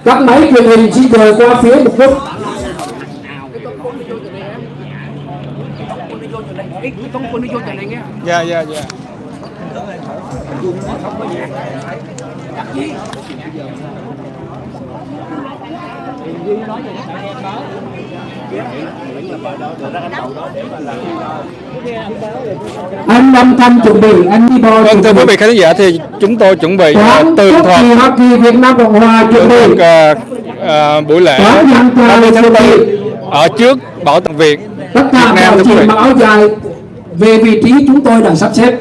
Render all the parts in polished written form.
Các máy truyền hình xin rời qua phía một chút. Dạ. Anh âm thanh chuẩn bị, anh đi bò. Vâng, thưa quý vị khán giả, thì chúng tôi chuẩn bị tường thuật Hoa Kỳ Việt Nam Cộng Hòa chuẩn bị buổi lễ 30 tháng 4 ở trước Bảo tàng Việt tất cả Nam, mọi thưa quý chị vị. mặc áo dài về vị trí chúng tôi đã sắp xếp.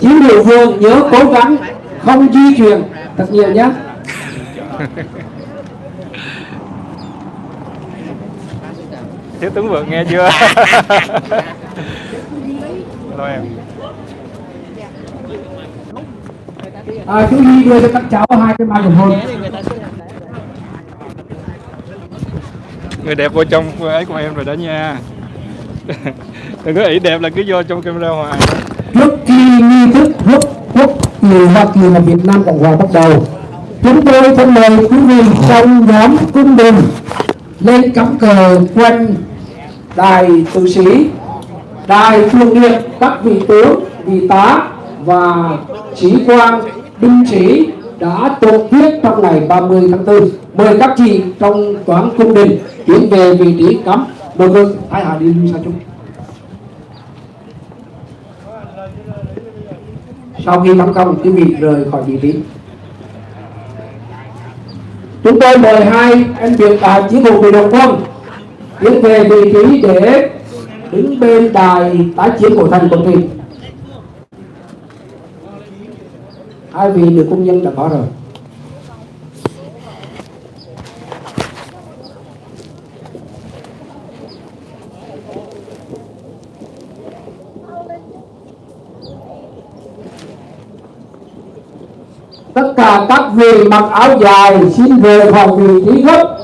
Chiến điều phương nhớ cố gắng không di chuyển thật nhiều nhé. Thiếu tướng Vượng nghe chưa? Rồi em. Chú Nhi đưa cho các cháu 2 cái microphone. Người đẹp vô trong ấy của em rồi đó nha. Đừng có ý đẹp là cứ vô trong camera hoài. Trước khi nghi thức rút quốc kỳ Hoa Kỳ và Việt Nam Cộng Hòa bắt đầu, chúng tôi thân mời quý vị trong nhóm cung đình lên cắm cờ quanh đài tử sĩ, đài tưởng niệm các vị tướng, vị tá và sĩ quan, binh sĩ đã tồn viết trong ngày 30 tháng 4. Mời các chị trong toán cung đình tiến về vị trí cắm. Mời vâng, thái hạ đi sao chúng. Sau khi cắm công, quý vị rời khỏi vị trí. Chúng tôi mời 2 anh biệt đại chí bộ bị đồng quân tiến về vị trí để đứng bên đài tái chiến của thành Quảng Trị. 2 vị nữ công nhân đã có rồi. Tất cả các vị mặc áo dài xin rời khỏi vị trí gấp.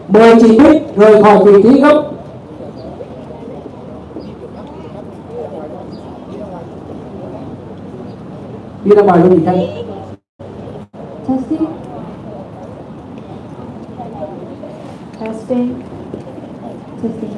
Mời chị Bích rời khỏi vị trí gấp. Đi ra ngoài luôn chị Thanh. Testing. Testing. Testing.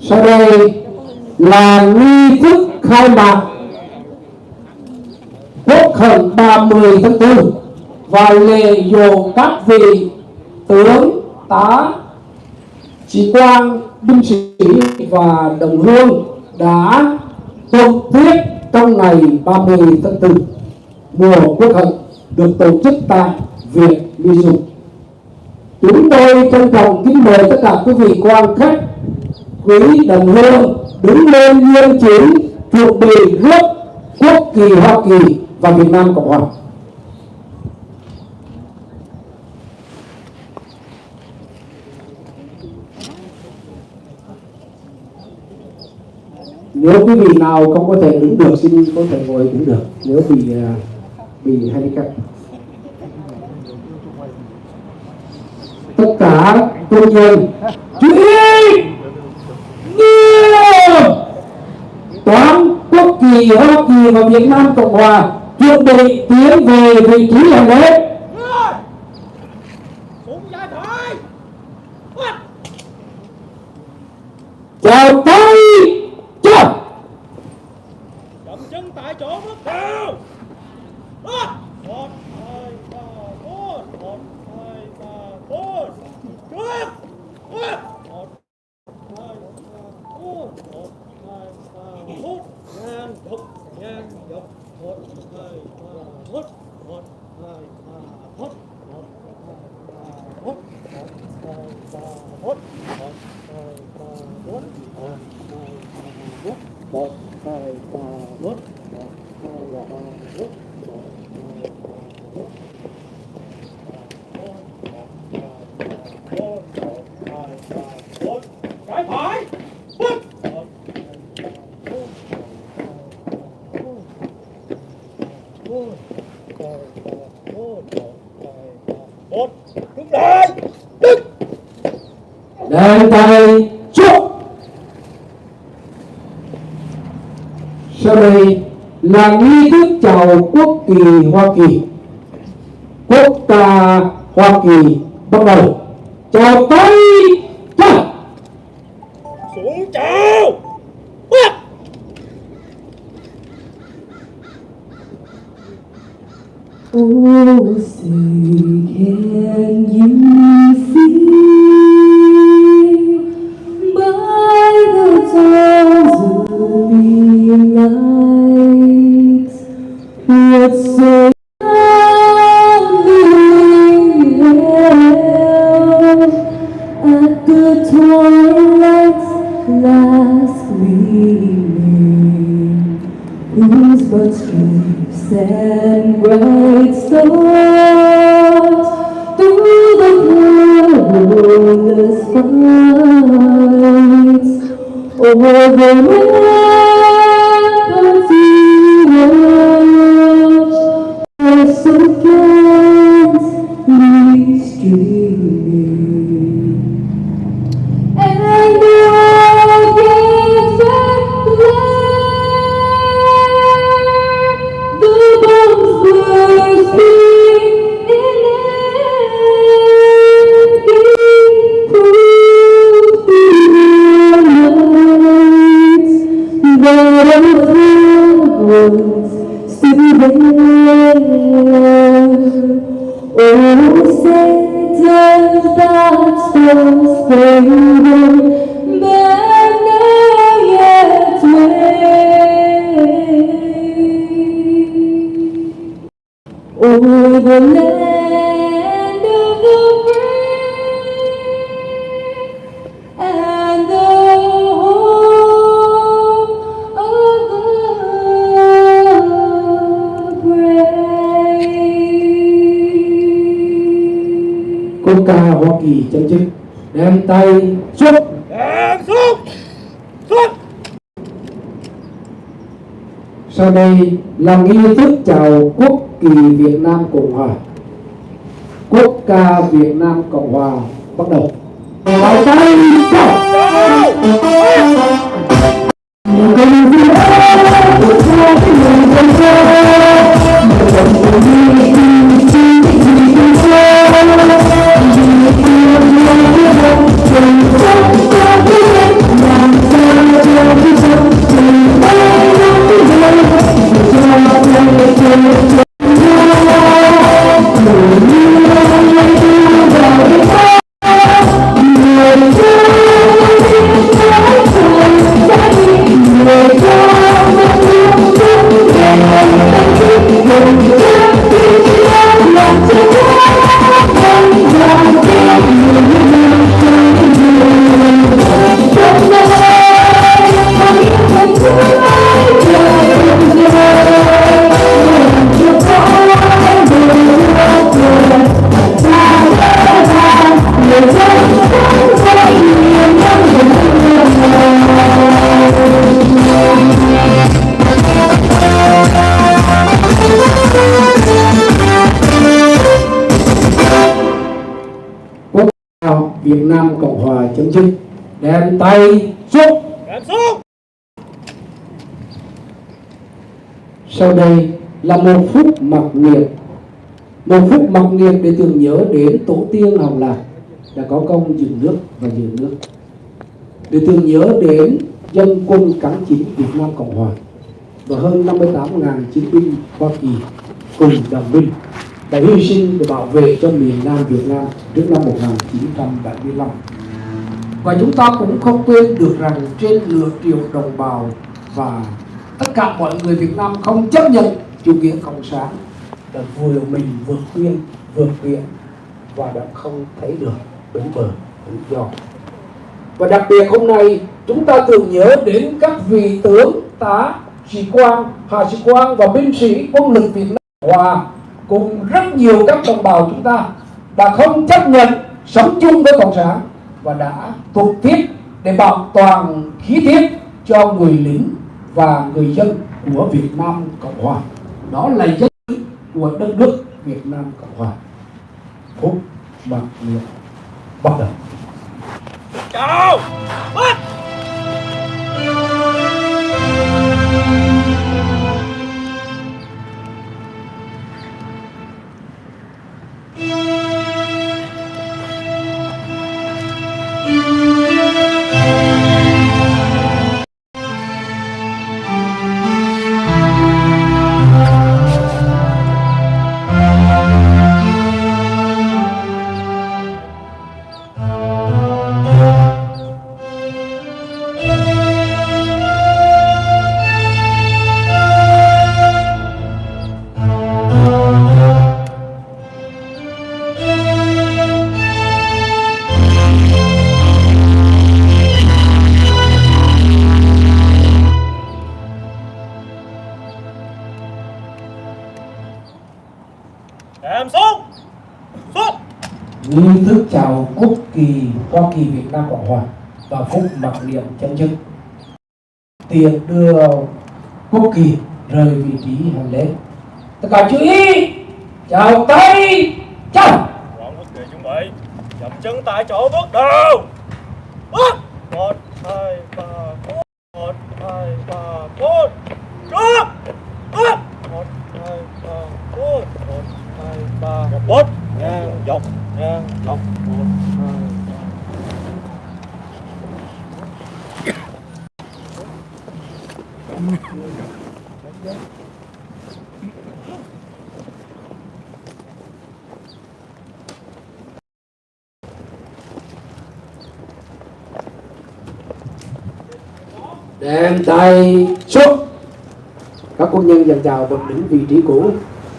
Sau đây là nghi thức khai mạc quốc khánh 30 tháng 4 và lễ dỗ các vị tướng, tá, sĩ quan, binh sĩ và đồng hương đã tuần tiết trong ngày 30 tháng 4. Mùa quốc khánh được tổ chức tại Việt Nam. Chúng tôi trân trọng kính mời tất cả quý vị quan khách, quý đồng hương đứng lên liên chiến chuẩn bị rước quốc kỳ Hoa Kỳ và Việt Nam Cộng Hòa. Nếu quý vị nào không có thể đứng được xin có thể ngồi cũng được, nếu bị handicap. Tất cả công nhân chú ý nghiêm, toán quốc kỳ Hoa Kỳ và Việt Nam Cộng Hòa chuẩn bị tiến về vị trí làm lễ. Chào tay chào. Dậm chân tại chỗ bước theo. 1, 2, 3, 4. 1, 2, 3, 4. Trước. 1, 2, 3, 4. 1, 2, 3, 4. Ngang dọc, ngang dọc. 1, 2, 3, 4. 1, 2, 3, 4. 1, 2, 3, 4. 1, 2, 3, 4. 1, 2, 3, 4. 1, 2, 3, 4. 1, 2, 3, 4. Đàn tay chúc. Sau đây là nghi thức chào quốc kỳ Hoa Kỳ. Quốc ca Hoa Kỳ bắt đầu. Chào tay chào. Xuống chào. Bắt. Oh, say can you see by the dawn's early light what so lovely held at the twilight's last gleaming, whose but streaks and bright stars through the perilous fights over the ramparts we watched were so gallantly streaming. And your gates were black, the bombs bursting in empty proof nights, but our flag was still there. Oh, say does that star-spangled banner yet wave o'er the land of the brave and the home of the brave. Quốc ca Hoa Kỳ chấm dứt. Đem tay chúc. Đàn xuống. Xuống. Sau đây là nghi thức chào quốc kỳ Việt Nam Cộng Hòa. Quốc ca Việt Nam Cộng Hòa bắt đầu. Vào tay chào. Việt Nam Cộng Hòa chấm dứt. Đem tay chúc. Đàn xuống. Sau đây là một phút mặc niệm. Một phút mặc niệm để tưởng nhớ đến tổ tiên Hồng Lạc đã có công dựng nước và giữ nước, để tưởng nhớ đến dân quân kháng chiến Việt Nam Cộng Hòa và hơn 58.000 chiến binh Hoa Kỳ cùng đồng binh đã hy sinh để bảo vệ cho miền Nam Việt Nam trước năm 1975. Và chúng ta cũng không quên được rằng trên nửa triệu đồng bào và tất cả mọi người Việt Nam không chấp nhận chủ nghĩa cộng sản đã vừa mình vượt biên vượt biển và đã không thấy được bến bờ tự do. Và đặc biệt hôm nay chúng ta tưởng nhớ đến các vị tướng tá, sĩ quan, hạ sĩ quan và binh sĩ quân lực Việt Nam Hòa cùng rất nhiều các đồng bào chúng ta đã không chấp nhận sống chung với cộng sản và đã phục tiết để bảo toàn khí tiết cho người lính và người dân của Việt Nam Cộng Hòa. Đó là dân của đất nước Việt Nam Cộng Hòa. Phút mặc niệm bắt đầu. chào. Em xuống. Xuống. Nghi thức chào quốc kỳ Hoa Kỳ Việt Nam Cộng Hòa và phúc mặc niệm chấm dứt. Tiền đưa quốc kỳ rời vị trí hành lễ. Tất cả chú ý, chào tay, chào. Quán quốc kỳ chuẩn bị. Dậm chân tại chỗ bước đầu. Bước. 1, 2, 3, 4. 1, 2, 3, 4. Trước. Bước. 1, 2, 3, 4. 1, 2, 3, 4. Ngang dọc, ngang dọc. 1, 2, 3. Đem tay xuống. Các quân nhân dàn chào vẫn đứng vị trí cũ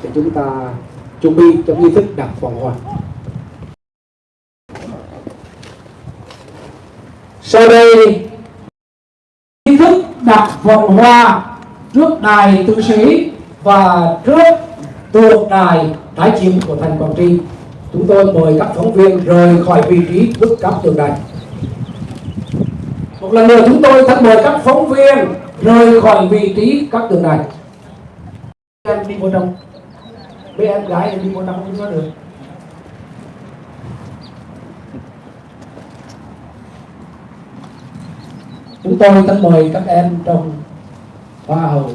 để chúng ta chuẩn bị cho nghi thức đặt vòng hoa. Sau đây, nghi thức đặt vòng hoa trước đài tử sĩ và trước tượng đài tái chiến của thành Quảng Trị. Chúng tôi mời các phóng viên rời khỏi vị trí trước các tượng đài. Một lần nữa chúng tôi thân mời các phóng viên rời khỏi vị trí các tượng đài. Em đi vô trong, mấy em gái em đi vô trong cũng có được. Chúng tôi thân mời các em trong hoa hậu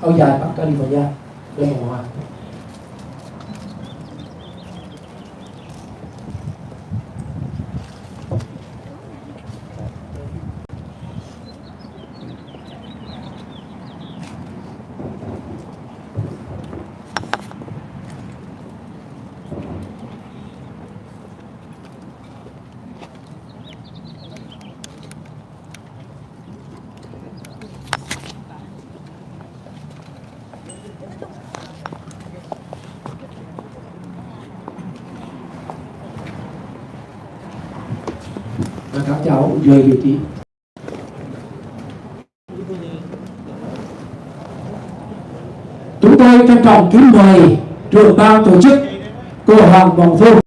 áo dài Bắc California lên một hoa. Và các cháu rời vị trí. Chúng tôi trân trọng kính mời trưởng ban tổ chức cô Hoàng Vọng Phương,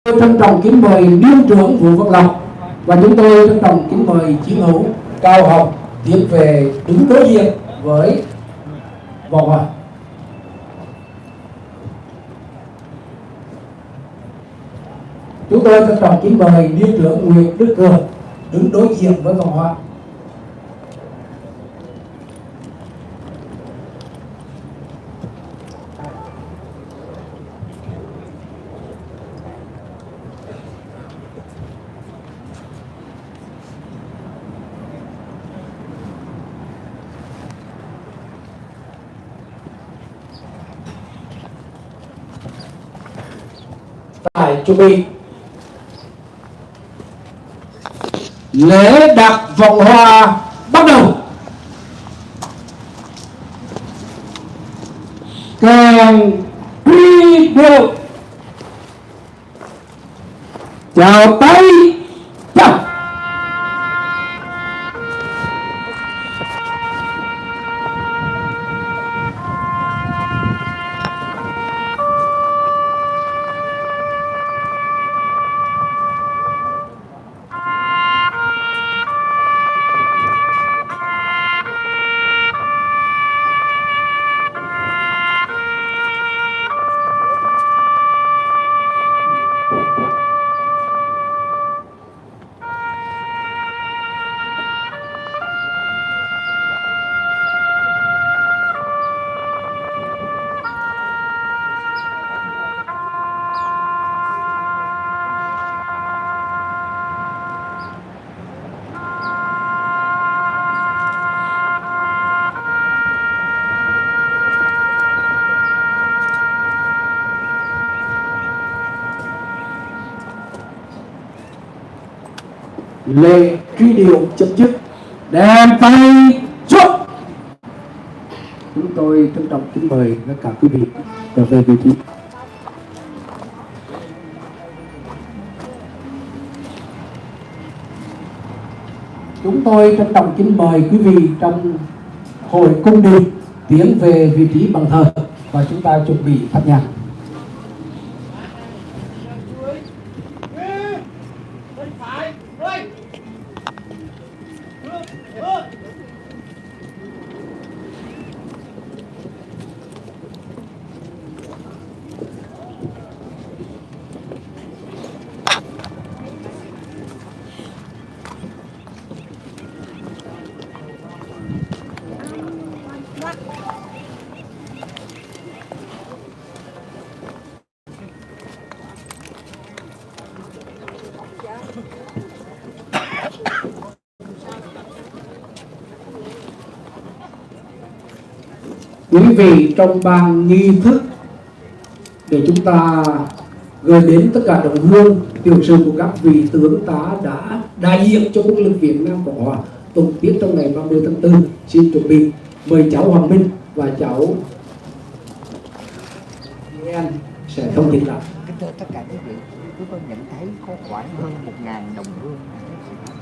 tôi trân trọng kính mời liên trưởng Vũ Văn Lộc và chúng tôi trân trọng kính mời chiến hữu Cao Học tiến về đứng đối diện với vòng hoa. Chúng tôi trân trọng kính mời liên trưởng Nguyễn Đức Cường đứng đối diện với vòng hoa. Tại chuẩn bị lễ đặt vòng hoa bắt đầu. Kênh quy được chào tay chào. lễ truy điệu chấm dứt. Đem tay chúc. Chúng tôi trân trọng kính mời tất cả quý vị trở về vị trí. Chúng tôi trân trọng kính mời quý vị trong hội cung đình tiến về vị trí bàn thờ và chúng ta chuẩn bị thắp nhang. Quý vị trong ban nghi thức để chúng ta gửi đến tất cả đồng hương tiểu sử của các vị tướng tá đã đại diện cho quân lực Việt Nam Cộng Hòa tuần tiết trong ngày 30 tháng 4. Xin chuẩn bị mời cháu Hoàng Minh và cháu LIệN sẽ thông tin lại. Kính thưa tất cả quý vị, chúng tôi nhận thấy có khoảng hơn 1.000 đồng hương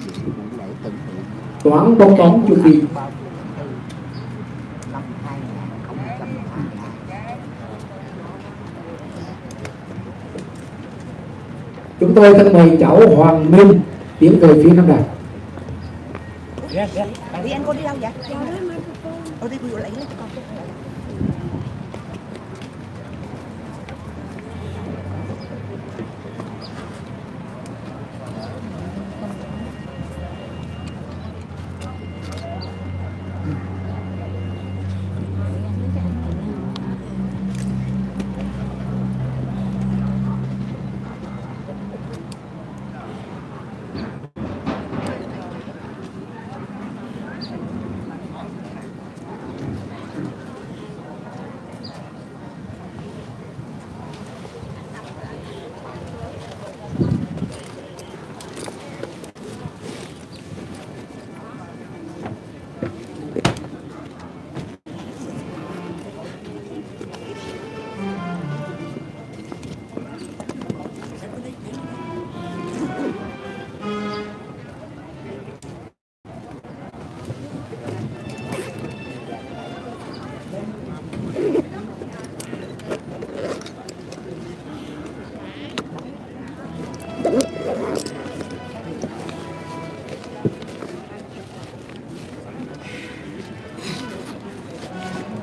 dự buổi lễ tưởng niệm Toán bong bóng chuẩn bị. Năm 2022. Chúng tôi thân mời cháu Hoàng Minh tiến về phía Nam Đài. Đi anh con đi đâu vậy? Ở đây vừa lấy cho con.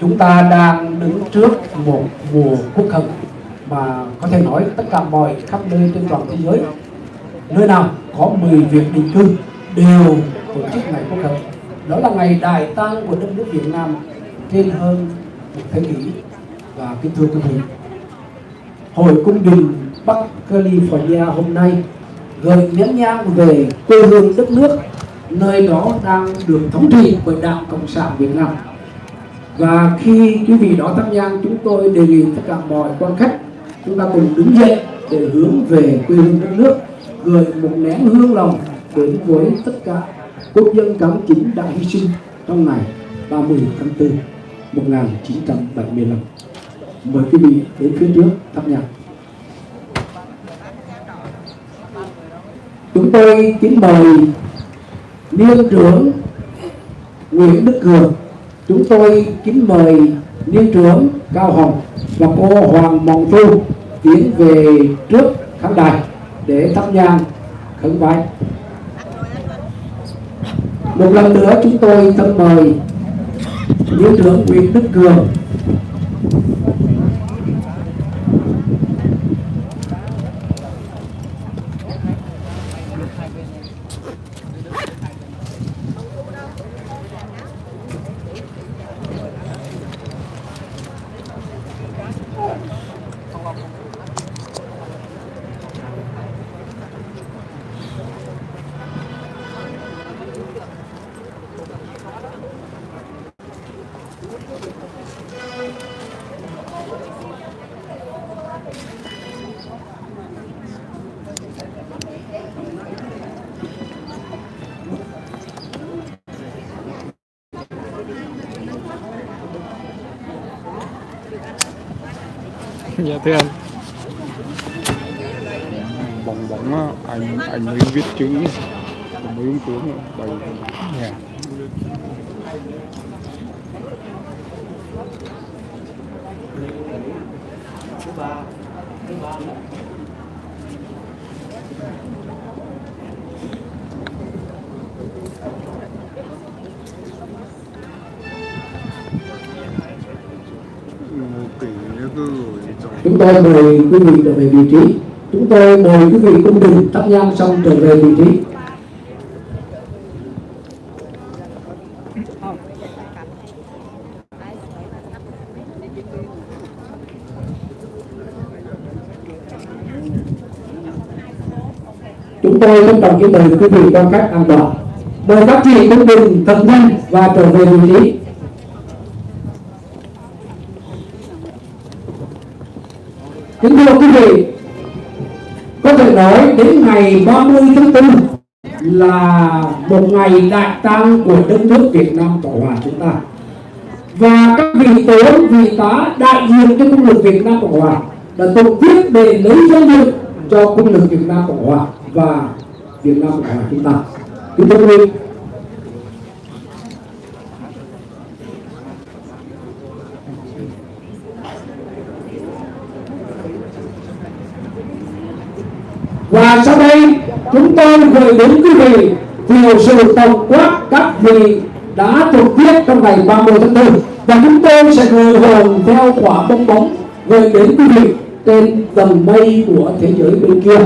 Chúng ta đang đứng trước một mùa quốc hận mà có thể nói tất cả mọi khắp nơi trên toàn thế giới, nơi nào có 10 việc định cư đều tổ chức ngày quốc hận. Đó là ngày đại tang của đất nước Việt Nam trên hơn một thế kỷ. Và kính thưa quý vị, Hội cung đình Bắc California hôm nay gửi nén nhang về quê hương đất nước, nơi đó đang được thống trị bởi Đảng Cộng sản Việt Nam. Và khi quý vị đó thắp nhang, chúng tôi đề nghị tất cả mọi quan khách chúng ta cùng đứng dậy để hướng về quê hương đất nước, gửi một nén hương lòng đến với tất cả quốc dân cán chính đã hy sinh trong ngày 30 tháng 4 1975. Mời quý vị đến phía trước thắp nhang. Chúng tôi kính mời niên trưởng Nguyễn Đức Cường. Chúng tôi kính mời niên trưởng Cao Hồng và cô Hoàng Mộng Thu tiến về trước khán đài để thắp nhang khấn vái. Một lần nữa chúng tôi thân mời niên trưởng Nguyễn Đức Cường, Dạ thưa anh. Bồng bóng á, anh mới viết chữ, mới ứng tướng đầy. Dạ. Chúng tôi mời quý vị trở về vị trí. Chúng tôi mời quý vị cung đình thắp nhang xong trở về vị trí. Chúng tôi trân trọng kính mời quý vị quan khách an toàn. Mời các chị cung đình thật nhanh và trở về vị trí. Kính thưa quý vị, có thể nói đến ngày 30 tháng 4 là một ngày đại tang của đất nước Việt Nam Cộng hòa chúng ta. Và các vị tướng, vị tá đại diện cho quân lực Việt Nam Cộng hòa đã tổ chức để lấy danh dự cho quân lực Việt Nam Cộng hòa và Việt Nam Cộng hòa chúng ta. Kính thưa quý vị, và sau đây chúng tôi gửi đến quý vị nhiều sự tổng quát các vị đã trực tiếp trong ngày 30 tháng 4, và chúng tôi sẽ gửi hồn theo quả bong bóng gửi đến quý vị trên tầng mây của thế giới bên kia.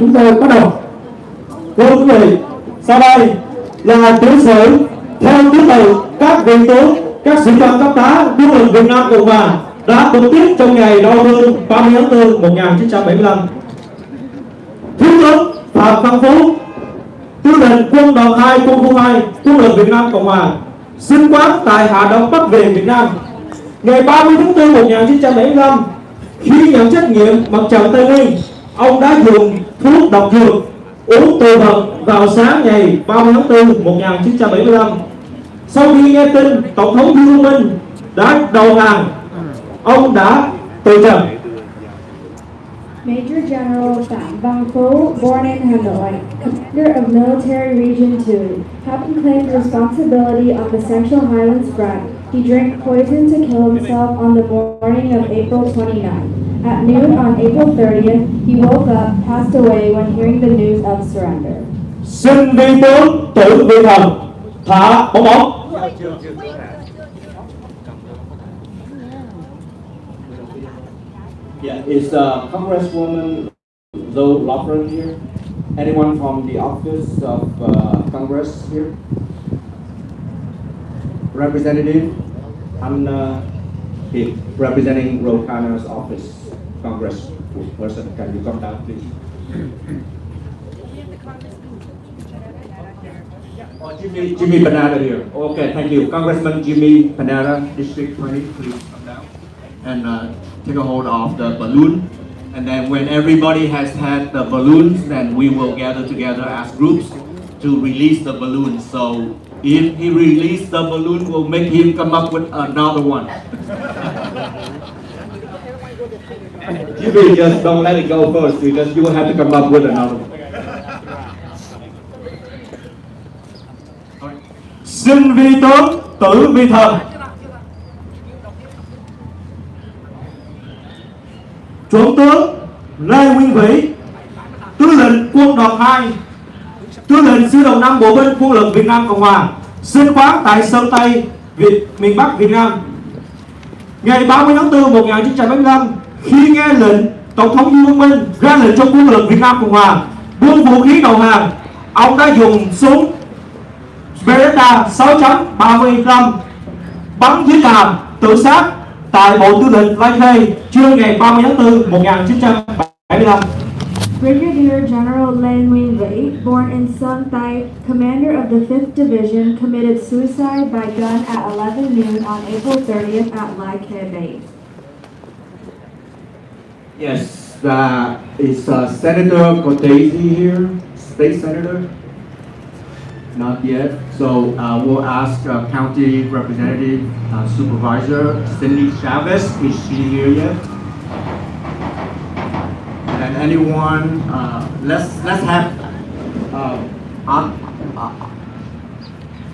Chúng tôi bắt đầu. Thưa quý vị, sau đây là tiểu sử theo thứ tự các vị tướng, các sĩ quan cấp tá quân lực Việt Nam Cộng hòa đã tổ chức trong ngày đau thương 30 tháng 4 1975. Thiếu tướng Phạm Văn Phú, tư lệnh quân đoàn 2 quân khu 2 quân lực Việt Nam Cộng hòa, sinh quán tại Hà Đông Bắc Về, Việt Nam. Ngày 30 tháng 4 1975, khi nhận trách nhiệm mặt trận Tây Nguyên, ông đã dùng thuốc độc dược uống từ vật vào sáng ngày 30 tháng 4 1975. Sau khi nghe tin Tổng thống Dương Minh đã đầu hàng, ông đã từ trần. Major General Phạm Văn Phú, born in Hanoi, commander of Military Region 2, having claimed responsibility on the Central Highlands Front, he drank poison to kill himself on the morning of April 29. At noon on April 30th, he woke up, passed away when hearing the news of surrender. Xin vi tướng Tưởng vị thần thả bóng bóng. Yeah, is Congresswoman Zoe Lofgren here? Anyone from the office of Congress here? Representative? I'm Việt, representing Rokana's office, Congress person. Can you come down, please? Oh, Jimmy Panada here. Okay, thank you. Congressman Jimmy Panada, District 20, please come down. And take a hold of the balloon, and then when everybody has had the balloons, then we will gather together as groups to release the balloon. So if he releases the balloon, we'll make him come up with another one. Jimmy, just don't let it go first, because you will have to come up with another one. Xin vi tướng Tử vi thần. Chuẩn tướng Lê Nguyên Vĩ, tư lệnh quân đoàn 2, tư lệnh sư đoàn 5 bộ binh quân lực Việt Nam Cộng hòa, sinh quán tại Sơn Tây, miền Bắc Việt Nam. Ngày 30 tháng 4 1975, khi nghe lệnh Tổng thống Dương Minh ra lệnh cho quân lực Việt Nam Cộng hòa buông vũ khí đầu hàng, ông đã dùng súng Beretta 6.35 bắn dưới càm tự sát tại Bộ Tư lệnh Lai Khê trưa ngày 30 tháng 4 1975. Brigadier General Lê Nguyên Vĩ, born in Sơn Tây, commander of the 5th Division, committed suicide by gun at 11 noon on April 30th at Lai Khê Base. Yes, is Senator Cortese here, State Senator? Not yet. So we'll ask County Representative Supervisor Cindy Chavez. Is she here yet? anyone, let's have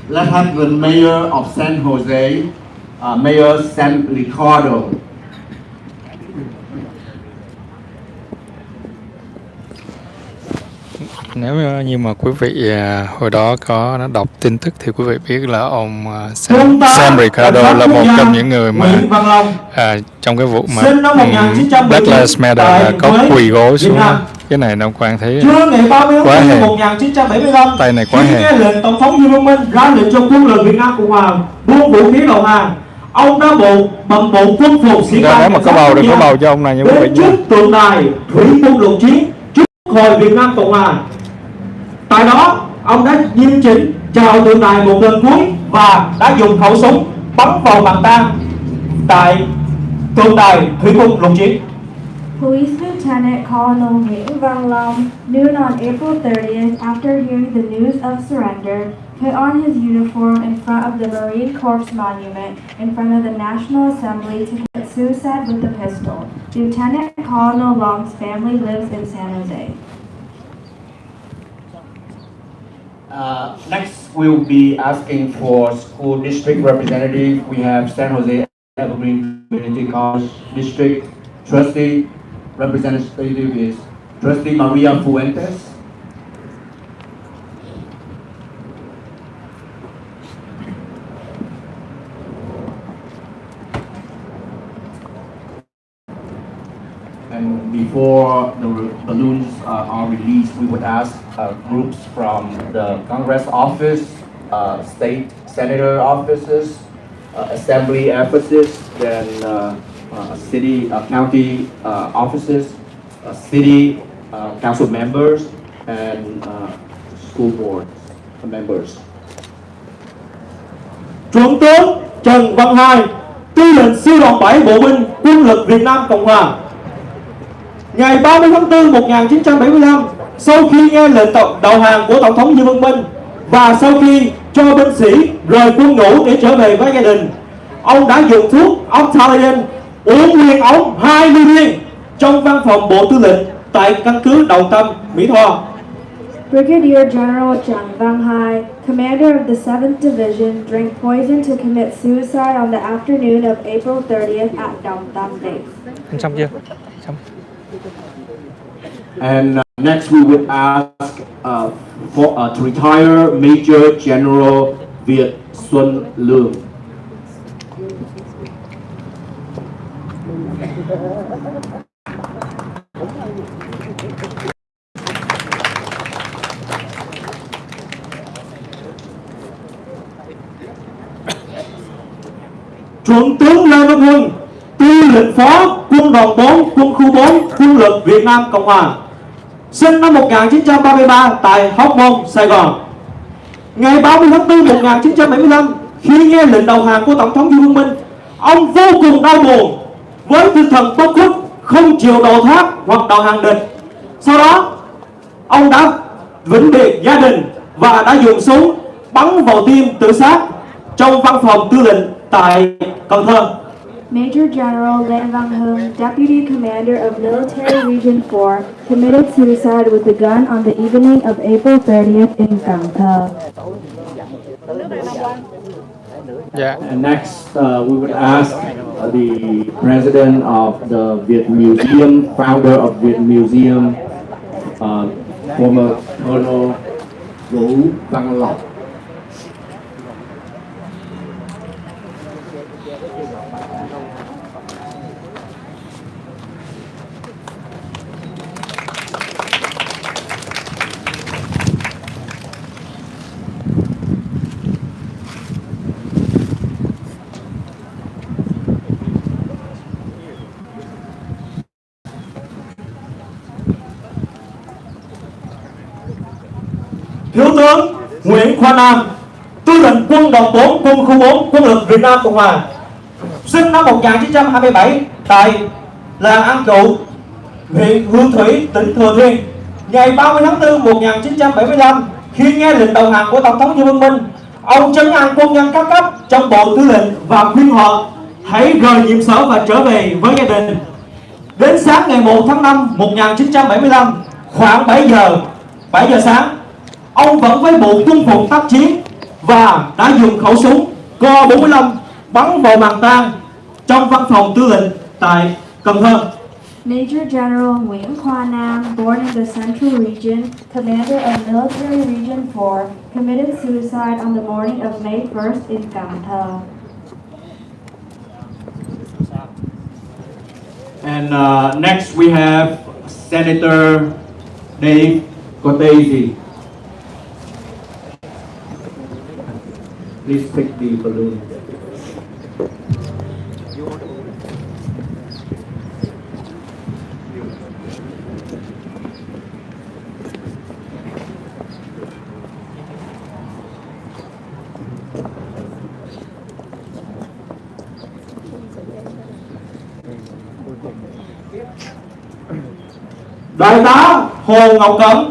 let's have the mayor of San Jose, Mayor San Ricardo. Nếu như mà quý vị hồi đó có đọc tin tức thì quý vị biết là ông San Ricardo là một trong những người mà trong cái vụ mà Black Lives Matter là có quỳ gối xuống. Cái này namquanng thấy quá hèn, 1975, tay này quá hèn. nghe lệnh Tổng thống Dương Văn Minh ra lệnh cho quân lực Việt Nam Cộng Hòa buông vũ khí đầu hàng, ông đã bận bộ quân phục sĩ quan. Nếu mà có bầu đừng có bầu cho ông này, nhưng mà đến trước tượng đài thủy quân lục chiến trước Quốc hội Việt Nam Cộng Hòa. Tại đó, ông đã nghiêm chỉnh chào tượng đài một lần cuối và đã dùng khẩu súng bắn vào mặt ta tại tượng đài thủy quân lục chiến. Police Lieutenant Colonel Nguyễn Văn Long, noon on April 30th, after hearing the news of surrender, put on his uniform in front of the Marine Corps monument in front of the National Assembly to commit suicide with a pistol. Lieutenant Colonel Long's family lives in San Jose. Next, we'll be asking for school district representative. We have San Jose Evergreen Community College District Trustee. Representative is Trustee Maria Fuentes. And before the balloons are released, we would ask groups from the Congress office, state senator offices, assembly offices, then city, county offices, city council members, and school board members. Trung tướng Trần Văn Hai, tư lệnh sư đoàn 7 bộ binh quân lực Việt Nam Cộng Hòa. Ngày 30 tháng 4 1975, sau khi nghe lệnh đầu hàng của Tổng thống Dương Văn Minh và sau khi cho binh sĩ rời quân ngũ để trở về với gia đình, ông đã dùng thuốc Optalion uống nguyên ống 20 viên trong văn phòng Bộ Tư lệnh tại căn cứ Đồng Tâm, Mỹ Tho. Brigadier General Trần Văn Hai, commander of the 7th Division, drank poison to commit suicide on the afternoon of April 30th at Đồng Tâm Base. Anh xong chưa? Xong. And next we would ask to retire Major General Việt Xuân Lương. Thượng tướng Lê Văn Hưng, tư lệnh phó quân đoàn 4 quân khu 4 quân lực Việt Nam Cộng Hòa, sinh năm 1933 tại Hóc Môn, Sài Gòn. Ngày 30 tháng 4 1975, khi nghe lệnh đầu hàng của Tổng thống Dương Văn Minh, ông vô cùng đau buồn với tinh thần bất khuất, không chịu đầu thác hoặc đầu hàng địch. Sau đó, ông đã vĩnh biệt gia đình và đã dùng súng bắn vào tim tự sát trong văn phòng tư lệnh tại Cần Thơ. Major General Lê Văn Hưng, Deputy Commander of Military Region 4, committed suicide with a gun on the evening of April 30th in Cần Thơ. Yeah. And next, we would ask the president of the Việt Museum, founder of Việt Museum, former Colonel Vũ Văn Lộc. Thiếu tướng Nguyễn Khoa Nam, tư lệnh quân đoàn 4 quân khu 4 quân lực Việt Nam Cộng Hòa, sinh năm 1927 tại làng An Cựu, huyện Hương Thủy, tỉnh Thừa Thiên. Ngày 30 tháng 4 1975, khi nghe lệnh đầu hàng của Tổng thống Dương Văn Minh, ông trấn an quân nhân các cấp trong Bộ Tư lệnh và khuyên họ hãy rời nhiệm sở và trở về với gia đình. Đến sáng ngày 1 tháng 5 1975, khoảng 7 giờ sáng, ông vẫn với bộ quân phục tác chiến và đã dùng khẩu súng Co-45 bắn vào màn tang trong văn phòng tư lệnh tại Cần Thơ. Major General Nam, born in the Central Region, commander of Military Region 4, committed suicide on the morning of May 1st in Cần Thơ. And next we have Senator Dave Cortese. Please pick the balloon. Đại tá Hồ Ngọc Cẩn,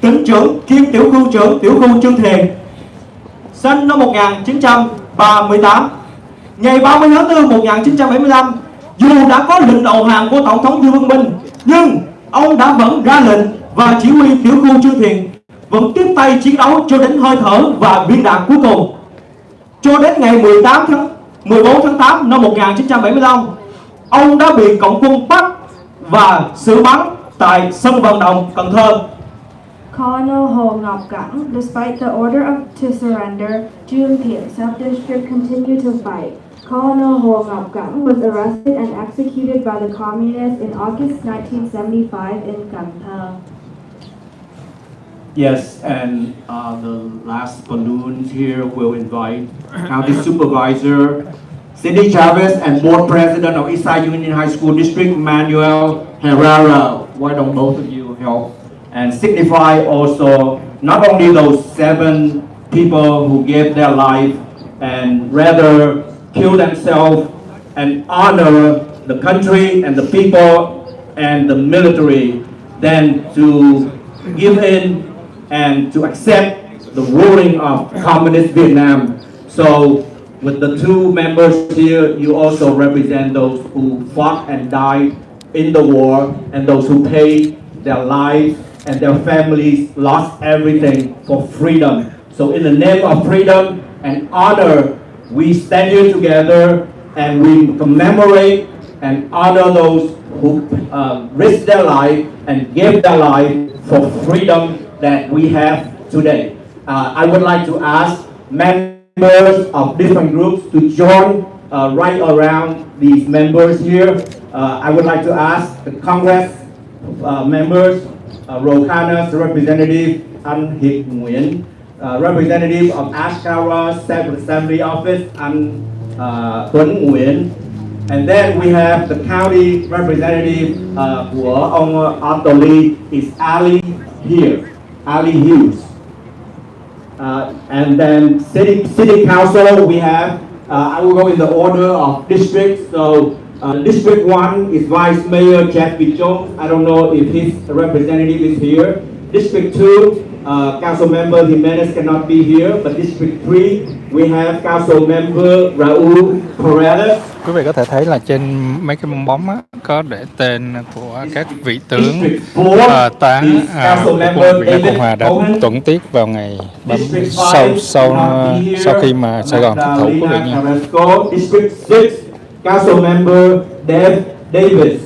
tỉnh trưởng kiêm tiểu khu trưởng tiểu khu Chương Thiền, sinh năm 1938. Ngày 30 tháng 4 1975, dù đã có lệnh đầu hàng của Tổng thống Dương Văn Minh, nhưng ông đã vẫn ra lệnh và chỉ huy tiểu khu Chương Thiền vẫn tiếp tay chiến đấu cho đến hơi thở và viên đạn cuối cùng. Cho đến ngày 14 tháng 8 năm 1975, ông đã bị cộng quân bắt và xử bắn tại sân vận động Cần Thơ. Colonel Hồ Ngọc Cẩn, despite the order to surrender, June Thiện sub-district continued to fight. Colonel Hồ Ngọc Cẩn was arrested and executed by the communists in August 1975 in Cần Thơ. Yes, and the last balloons here will invite County Supervisor Cindy Chavez and Board President of Eastside Union High School District Manuel Herrera. Why don't both of you help and signify also not only those 7 people who gave their life and rather kill themselves and honor the country and the people and the military than to give in and to accept the ruling of communist Vietnam. So with the 2 members here, you also represent those who fought and died in the war and those who paid their lives and their families lost everything for freedom. So in the name of freedom and honor, we stand here together and we commemorate and honor those who risked their life and gave their life for freedom that we have today. I would like to ask members of different groups to join right around these members here. I would like to ask the Congress members, Rokhana's representative Anh Hiệp Nguyễn, representative of Ashkara Separate Assembly Office Anh Tuấn Nguyễn, and then we have the county representative của ông Anthony is Ali here, Ali Hughes. And then city council, we have, I will go in the order of districts. So District 1 is Vice Mayor Jeff Jones. I don't know if his representative is here. District 2, Council Member Jimenez cannot be here. But District 3, we have Council Member Raul Perez. Quý vị có thể thấy là trên mấy cái bong bóng á, có để tên của các vị tướng tán của quân Việt Nam Cộng Hòa đã tuẫn tiết vào ngày sau khi mà Sài Gòn thất thủ, quý vị nha. District 6, Council Member Dave Davis.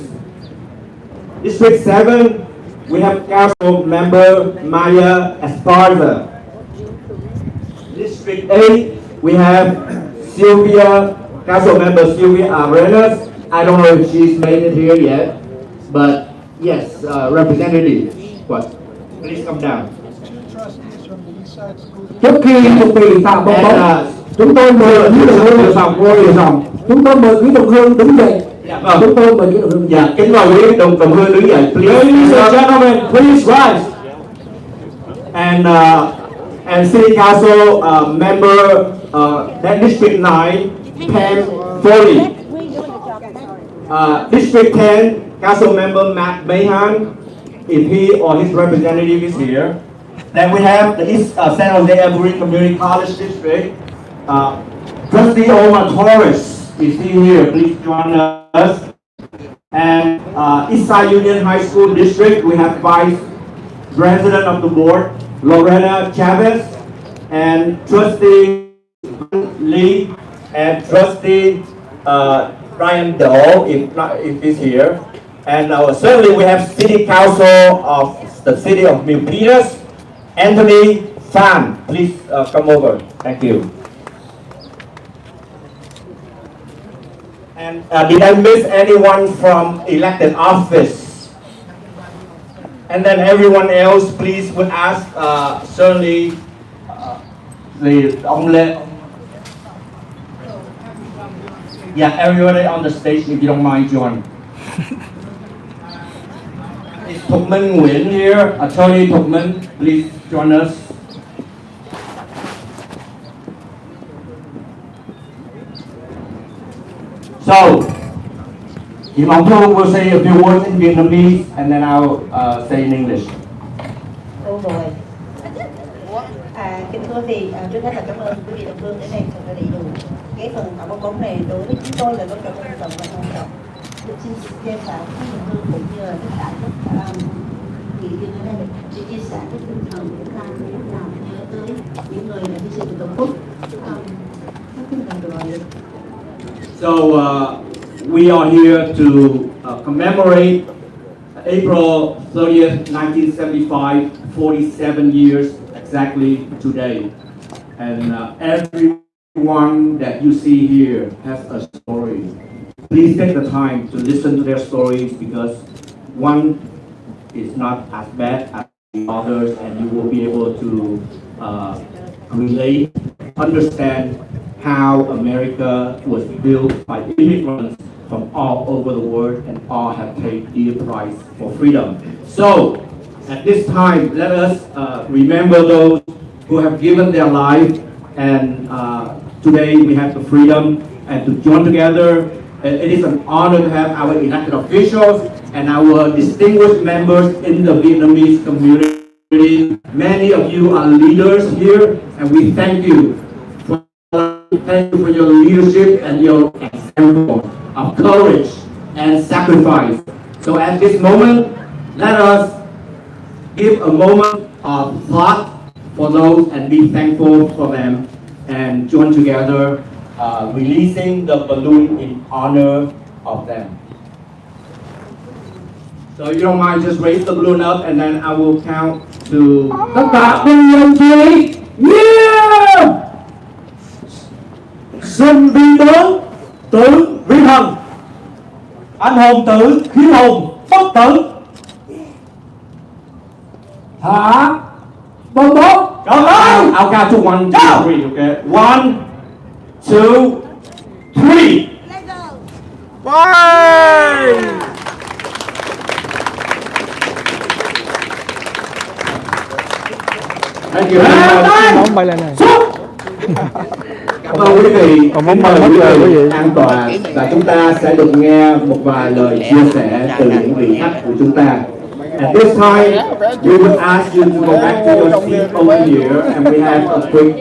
District 7, we have Council Member Maya Esparza. District 8, we have Council Member Sylvia Arenas. I don't know if she's made it here yet, but yes, representative. What? Please come down. Trước khi chuẩn bị tạo bong bóng, chúng tôi mời quý đồng hương đứng dậy. Chúng tôi mời quý đồng hương. Dạ, kính mời quý đồng hương đứng dậy. Ladies and gentlemen, please rise. And City Council member that District 9, Pam Foley. District 10, Council Member Matt Mahan, if he or his representative is here. Then we have the East San Jose Evergreen Community College District. Trustee Omar Torres, is he here? Please join us. And Eastside Union High School District, we have Vice President of the Board, Lorena Chavez, and Trustee Lee, and Trustee Ryan Doe, if he's here. And certainly we have City Council of the City of Milpitas, Anthony Phan. Please come over. Thank you. And did I miss anyone from elected office? And then everyone else, please would ask certainly yeah, everybody on the stage, if you don't mind, join. Is Thục Minh Nguyễn here? Attorney Thục Minh, please join us. So, Kim Hồng Thu will say a few words in Vietnamese, and then I'll say in English. Oh boy. Kính thưa thì trước hết là cảm ơn quý vị đồng hương đến đây thật là đầy đủ. Cái phần thảo báo bóng này đối với chúng tôi là rất là quan trọng và quan trọng. Được xin chia sẻ với đồng hương cũng như là tất cả các nghị viên ở đây để chia sẻ cái tinh thần của chúng ta cũng lúc nào nhớ tới những người đã hy sinh vì Tổ quốc. Các tinh thần rồi. So we are here to commemorate April 30th, 1975, 47 years exactly today. And everyone that you see here has a story. Please take the time to listen to their stories, because one is not as bad as the others, and you will be able to relate, understand how America was built by immigrants from all over the world, and all have paid dear price for freedom. So, at this time, let us remember those who have given their life, and today we have the freedom, and to join together. It is an honor to have our elected officials and our distinguished members in the Vietnamese community. Many of you are leaders here, and we thank you for your leadership and your example of courage and sacrifice. So at this moment, let us give a moment of thought for those and be thankful for them, and join together releasing the balloon in honor of them. So if you don't mind, just raise the balloon up, and then I will count to... Tất cả quân nhân chí Niệm, Sinh vi tướng, tử vi thần, anh hùng tử khí hùng bất tử. thả bom bốt. Rồi ơi, I'll count to 1, 2, 3, okay? 1, 2, 3. Thank you. Bóng bay lên này. Cảm ơn quý vị. Kính mời quý vị an toàn, và chúng ta sẽ được nghe một vài lời chia sẻ từ những vị khách của chúng ta. At this time, we would ask you to go back to your seat over here, and we have a quick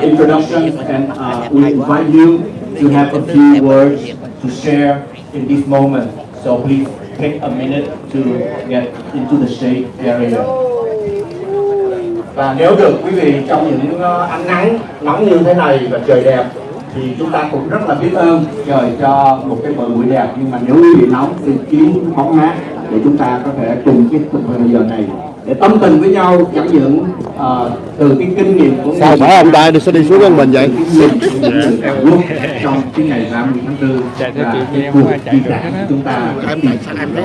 introduction, and we invite you to have a few words to share in this moment. So please take a minute to get into the shade area. Và nếu được quý vị, trong những ánh nắng nóng như thế này và trời đẹp, thì chúng ta cũng rất là biết ơn trời cho một cái buổi đẹp. Nhưng mà nếu quý vị nóng thì kiếm bóng mát để chúng ta có thể cùng cái thời giờ này để tâm tình với nhau, chẳng những từ cái kinh nghiệm của sao phải ông Đại sẽ đi xuống跟mình vậy trong cái ngày 30 tháng 4 và cái cuộc chi trả của chúng ta. em thấy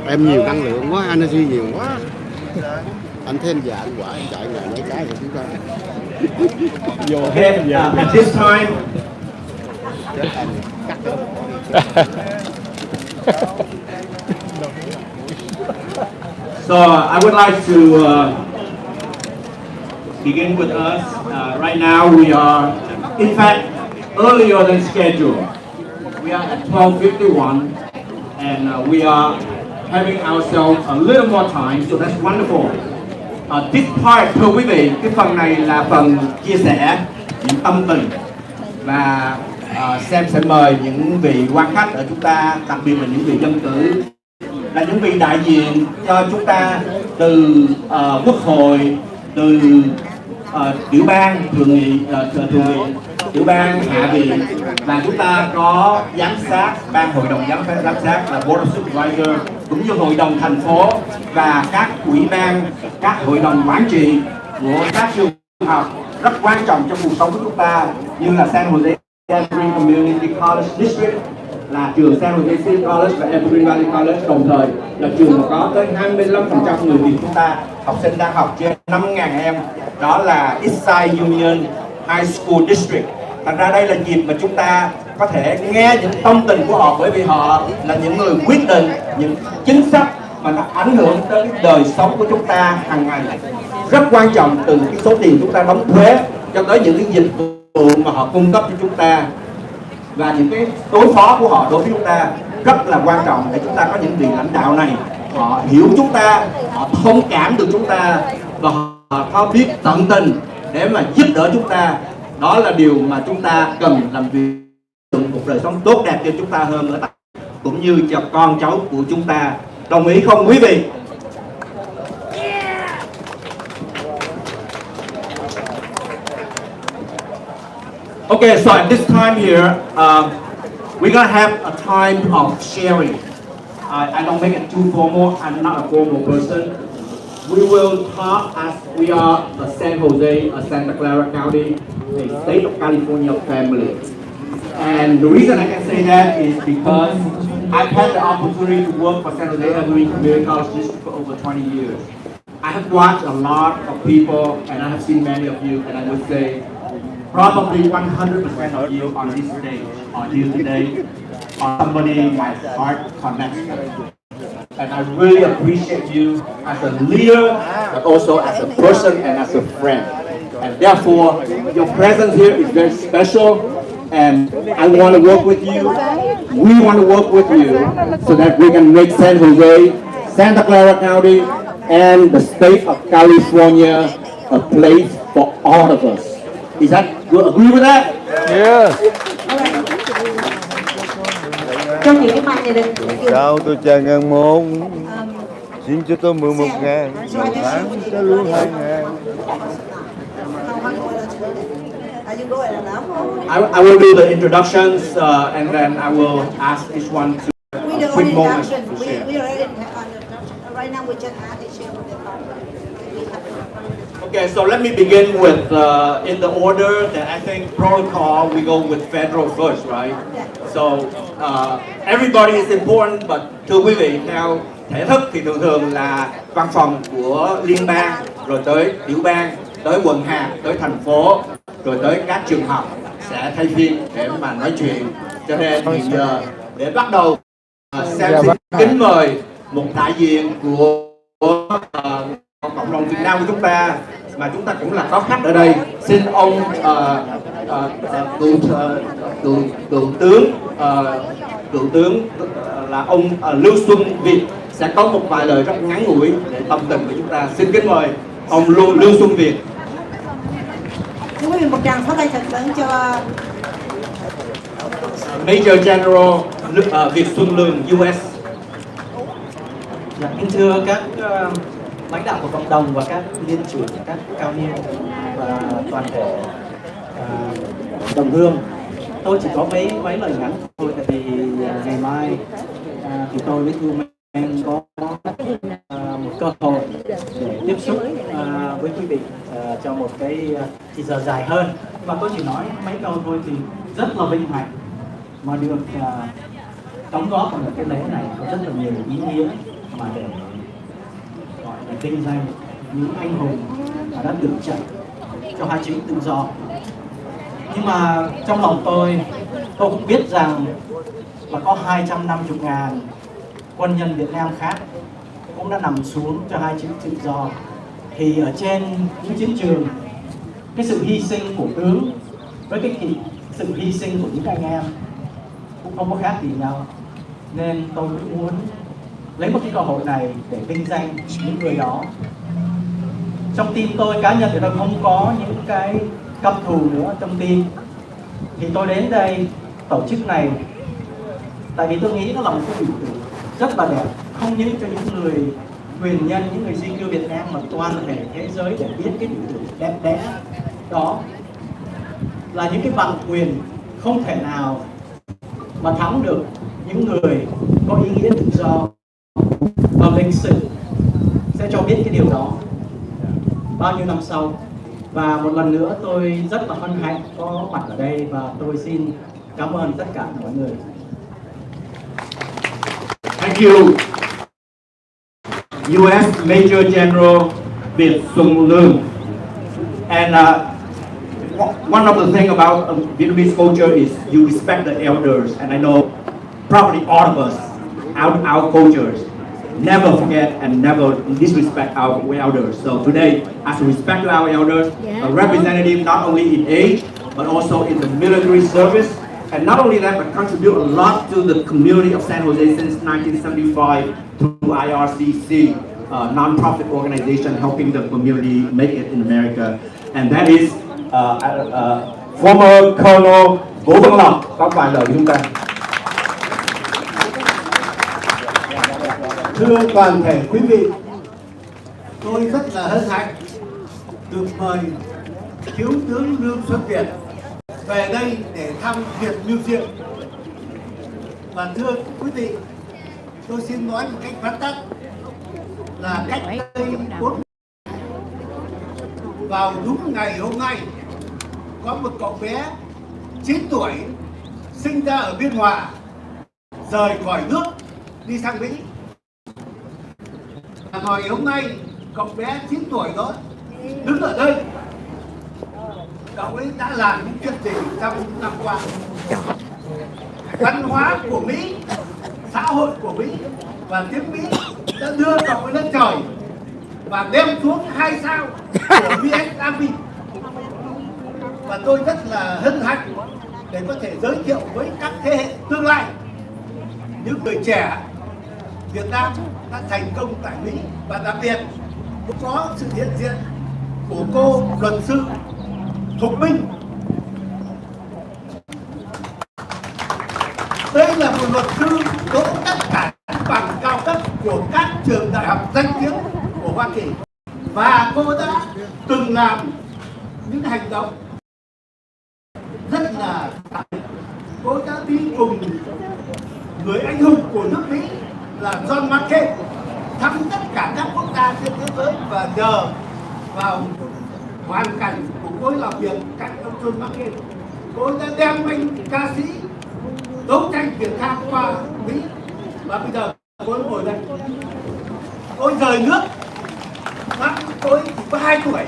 em nhiều năng lượng quá, energy nhiều quá, anh thấy em già anh quả em chạy ngày mấy cái rồi chúng ta. Okay, at this time, so I would like to begin with us. Right now we are, in fact, earlier than scheduled. We are at 12:51, and we are having ourselves a little more time, so that's wonderful. This part, thưa quý vị, cái phần này là phần chia sẻ những tâm tình, và Sam sẽ mời những vị quan khách ở chúng ta, đặc biệt là những vị dân cử, là những vị đại diện cho chúng ta từ quốc hội, từ tiểu bang thượng viện, tiểu bang hạ viện, và chúng ta có giám sát, ban hội đồng giám sát là Board of Supervisors, cũng như hội đồng thành phố và các ủy ban, các hội đồng quản trị của các trường học rất quan trọng trong cuộc sống của chúng ta, như là San Jose Evergreen Community College District, là trường San Jose City College và Evergreen Valley College, đồng thời là trường mà có tới 25% người Việt chúng ta, học sinh đang học trên 5.000 em, đó là Eastside Union High School District. Thành ra đây là dịp mà chúng ta có thể nghe những tâm tình của họ, bởi vì họ là những người quyết định những chính sách mà nó ảnh hưởng tới đời sống của chúng ta hàng ngày. Rất quan trọng, từ cái số tiền chúng ta đóng thuế cho tới những cái dịch vụ mà họ cung cấp cho chúng ta, và những cái đối phó của họ đối với chúng ta rất là quan trọng, để chúng ta có những vị lãnh đạo này, họ hiểu chúng ta, họ thông cảm được chúng ta, và họ có biết tận tình để mà giúp đỡ chúng ta. Đó là điều mà chúng ta cần làm việc một đời sống tốt đẹp cho chúng ta hơn ở tại, cũng như cho con cháu của chúng ta. Đồng ý không quý vị? Okay, so at this time here, we're gonna have a time of sharing. I don't make it too formal. I'm not a formal person. We will talk as we are a San Jose, a Santa Clara County, a state of California family. And the reason I can say that is because I've had the opportunity to work for San Jose Evergreen Community College District for over 20 years. I have watched a lot of people, and I have seen many of you, and I would say probably 100% of you on this stage or here today are somebody my heart connects with. And I really appreciate you as a leader, but also as a person and as a friend. And therefore, your presence here is very special, and I want to work with you. We want to work with you so that we can make San Jose, Santa Clara County, and the state of California a place for all of us. Is that, you agree with that? Yeah. Trong những cái mặt này được Sao tôi trả ngàn một, xin cho tôi 11.000, đầu tháng cho luôn 2.000. I will do the introductions and then I will ask each one to We do quick only moment introduction. to We share. already have an introduction. Right now we just add a share with the partner. Okay, so let me begin with in the order that I think protocol. We go with federal first, right? So everybody is important, but thưa quý vị, theo thể thức thì thường là văn phòng của liên bang, rồi tới tiểu bang, tới quận hạt, tới thành phố, rồi tới các trường học sẽ thay phiên để mà nói chuyện. Cho nên thì giờ để bắt đầu, Sam xin kính mời một đại diện của cộng đồng Việt Nam của chúng ta, mà chúng ta cũng là có khách ở đây. Xin ông cựu tướng là ông Lưu Xuân Việt sẽ có một vài lời rất ngắn ngủi để tâm tình của chúng ta. Xin kính mời ông Lưu Xuân Việt. Xin quý vị một tràng pháo tay thật lớn cho Major General Việt Xuân Lương, US. Dạ, kính thưa các lãnh đạo của cộng đồng và các liên chủ, các cao niên và toàn thể đồng hương. Tôi chỉ có mấy lời ngắn thôi, tại vì ngày mai thì tôi với Thu Minh có một cơ hội để tiếp xúc với quý vị cho một cái thì giờ dài hơn. Và tôi chỉ nói mấy câu thôi, thì rất là vinh hạnh mà được đóng góp vào cái lễ này, có rất là nhiều ý nghĩa mà để gọi là vinh danh những anh hùng mà đã được trận cho hai chữ tự do. Nhưng mà trong lòng tôi cũng biết rằng là có 250.000 quân nhân Việt Nam khác cũng đã nằm xuống cho hai chữ tự do. Thì ở trên những chiến trường, cái sự hy sinh của tướng với cái sự hy sinh của những anh em cũng không có khác gì nhau. Nên tôi cũng muốn lấy một cái cơ hội này để vinh danh những người đó. Trong tim tôi cá nhân thì tôi không có những cái căm thù nữa trong tim. Thì tôi đến đây tổ chức này, tại vì tôi nghĩ nó là một cái biểu tượng rất là đẹp, không những cho những người quyền nhân, những người di cư Việt Nam mà toàn thể thế giới để biết cái biểu tượng đẹp đẽ đó là những cái bằng quyền không thể nào mà thắng được những người có ý nghĩa tự do, và lịch sử sẽ cho biết cái điều đó bao nhiêu năm sau. Và một lần nữa tôi rất là hân hạnh có mặt ở đây và tôi xin cảm ơn tất cả mọi người. Thank you. U.S. Major General Việt and one of the things about Vietnamese culture is you respect the elders, and I know probably all of us, our cultures, never forget and never disrespect our elders. So today, as a respect to our elders, a representative not only in age, but also in the military service, and not only that, but contribute a lot to the community of San Jose since 1975 through IRCC, a non-profit organization helping the community make it in America. And that is former Colonel Vũ Văn Lộc. Có vài lời chúng ta. Thưa toàn thể quý vị, tôi rất là hân hạnh được mời Thiếu tướng Lương Xuân Việt về đây để thăm Việt Museum. Và thưa quý vị, tôi xin nói một cách vắn tắt là cách đây 4 vào đúng ngày hôm nay có một cậu bé 9 tuổi sinh ra ở Biên Hòa, rời khỏi nước đi sang Mỹ. Ngày hôm nay cậu bé 9 tuổi đó đứng ở đây, cậu ấy đã làm những chuyện gì trong những năm qua. Văn hóa của Mỹ, xã hội của Mỹ và tiếng Mỹ đã đưa cậu ấy lên trời và đem xuống 2 sao của US Army. Và tôi rất là hân hạnh để có thể giới thiệu với các thế hệ tương lai, những người trẻ Việt Nam đã thành công tại Mỹ, và đặc biệt cũng có sự hiện diện của cô luật sư Thục Minh. Đây là một luật sư đỗ tất cả các bằng cao cấp của các trường đại học danh tiếng của Hoa Kỳ, và cô đã từng làm những hành động rất là cô đã đi cùng người anh hùng của nước Mỹ là John McCain thăm tất cả các quốc gia trên thế giới, và nhờ vào hoàn cảnh của cô làm việc cạnh ông John McCain, cô đã đem anh ca sĩ đấu tranh Việt Nam qua Mỹ, và bây giờ cô ngồi đây. Cô rời nước năm cô chỉ có 2 tuổi,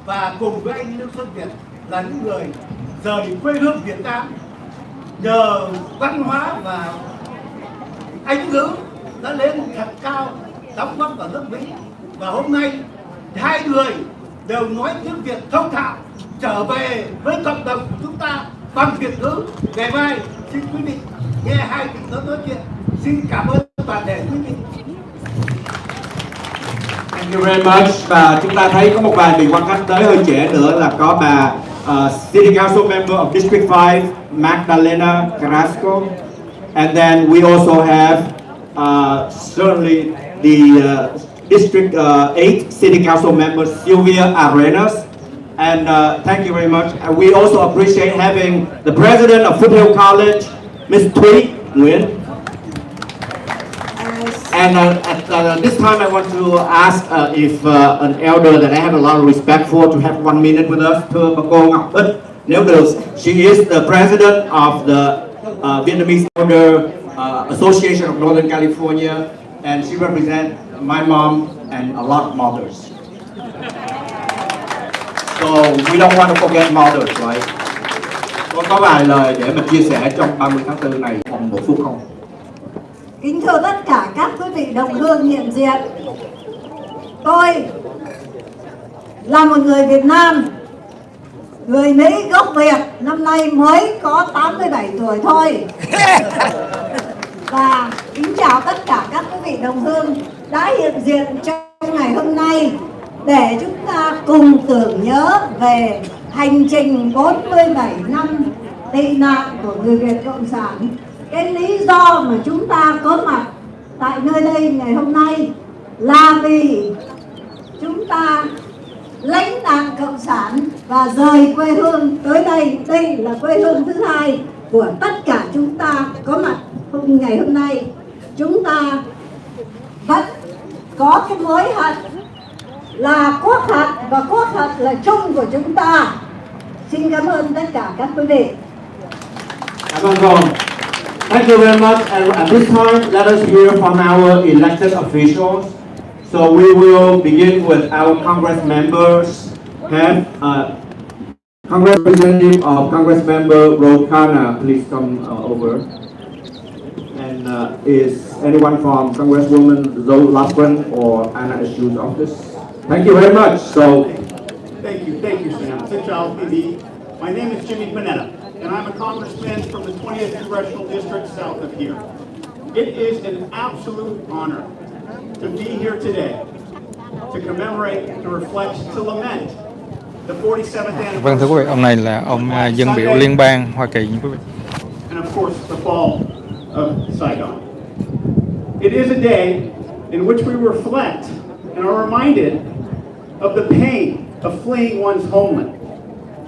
và cùng với anh Lương Xuân Việt là những người rời quê hương Việt Nam nhờ văn hóa và Anh ngữ đã lên thật cao, đóng góp vào nước Mỹ, và hôm nay 2 người đều nói tiếng Việt thông thạo trở về với cộng đồng của chúng ta bằng Việt ngữ. Ngày mai xin quý vị nghe 2 vị nói chuyện. Xin cảm ơn toàn thể quý vị. Thank you very much. Và chúng ta thấy có một vài vị quan khách tới hơi trễ nữa, là có bà City Council Member of District 5 Magdalena Carrasco. And then we also have certainly the District 8 City Council Member Sylvia Arenas. And thank you very much. And we also appreciate having the President of Foothill College, Ms. QUΙΝG. And at this time I want to ask if an elder that I have a lot of respect for to have 1 minute with us. Thưa bà cô Ngọc Bích, nếu được, she is the President of the Vietnamese Elder Association of Northern California, and she represents my mom and a lot of mothers. So we don't want to forget mothers, right? Có vài lời để mình chia sẻ trong 30 tháng 4 này, còn 1 phút không? Kính thưa tất cả các quý vị đồng hương hiện diện, tôi là một người Việt Nam, người Mỹ gốc Việt, năm nay mới có 87 tuổi thôi. Và kính chào tất cả các quý vị đồng hương đã hiện diện trong ngày hôm nay để chúng ta cùng tưởng nhớ về hành trình 47 năm tị nạn của người Việt Cộng sản. Cái lý do mà chúng ta có mặt tại nơi đây ngày hôm nay là vì chúng ta lãnh đảng Cộng sản và rời quê hương tới đây. Đây là quê hương thứ hai của tất cả chúng ta có mặt ngày hôm nay. Chúng ta vẫn có cái mối hận là quốc hận, và quốc hận là chung của chúng ta. Xin cảm ơn tất cả các quý vị. Cảm ơn cô. Thank you very much. And at this time, let us hear from our elected officials. So we will begin with our Congress members. Have Congress representative of Congress member Rokana, please come over. And is anyone from Congresswoman Zoe Lafren or Anna Issue's office? Thank you very much. So, Thank you, Sam. THEO TV. My name is Jimmy Panetta, and I'm a congressman from the 20th Congressional District south of here. It is an absolute honor to be here today to commemorate, to reflect, to lament the 47th Vâng thưa quý vị, ông này là ông dân biểu liên bang Hoa Kỳ như quý vị. and of course the fall of Saigon. It is a day in which we reflect and are reminded of the pain of fleeing one's homeland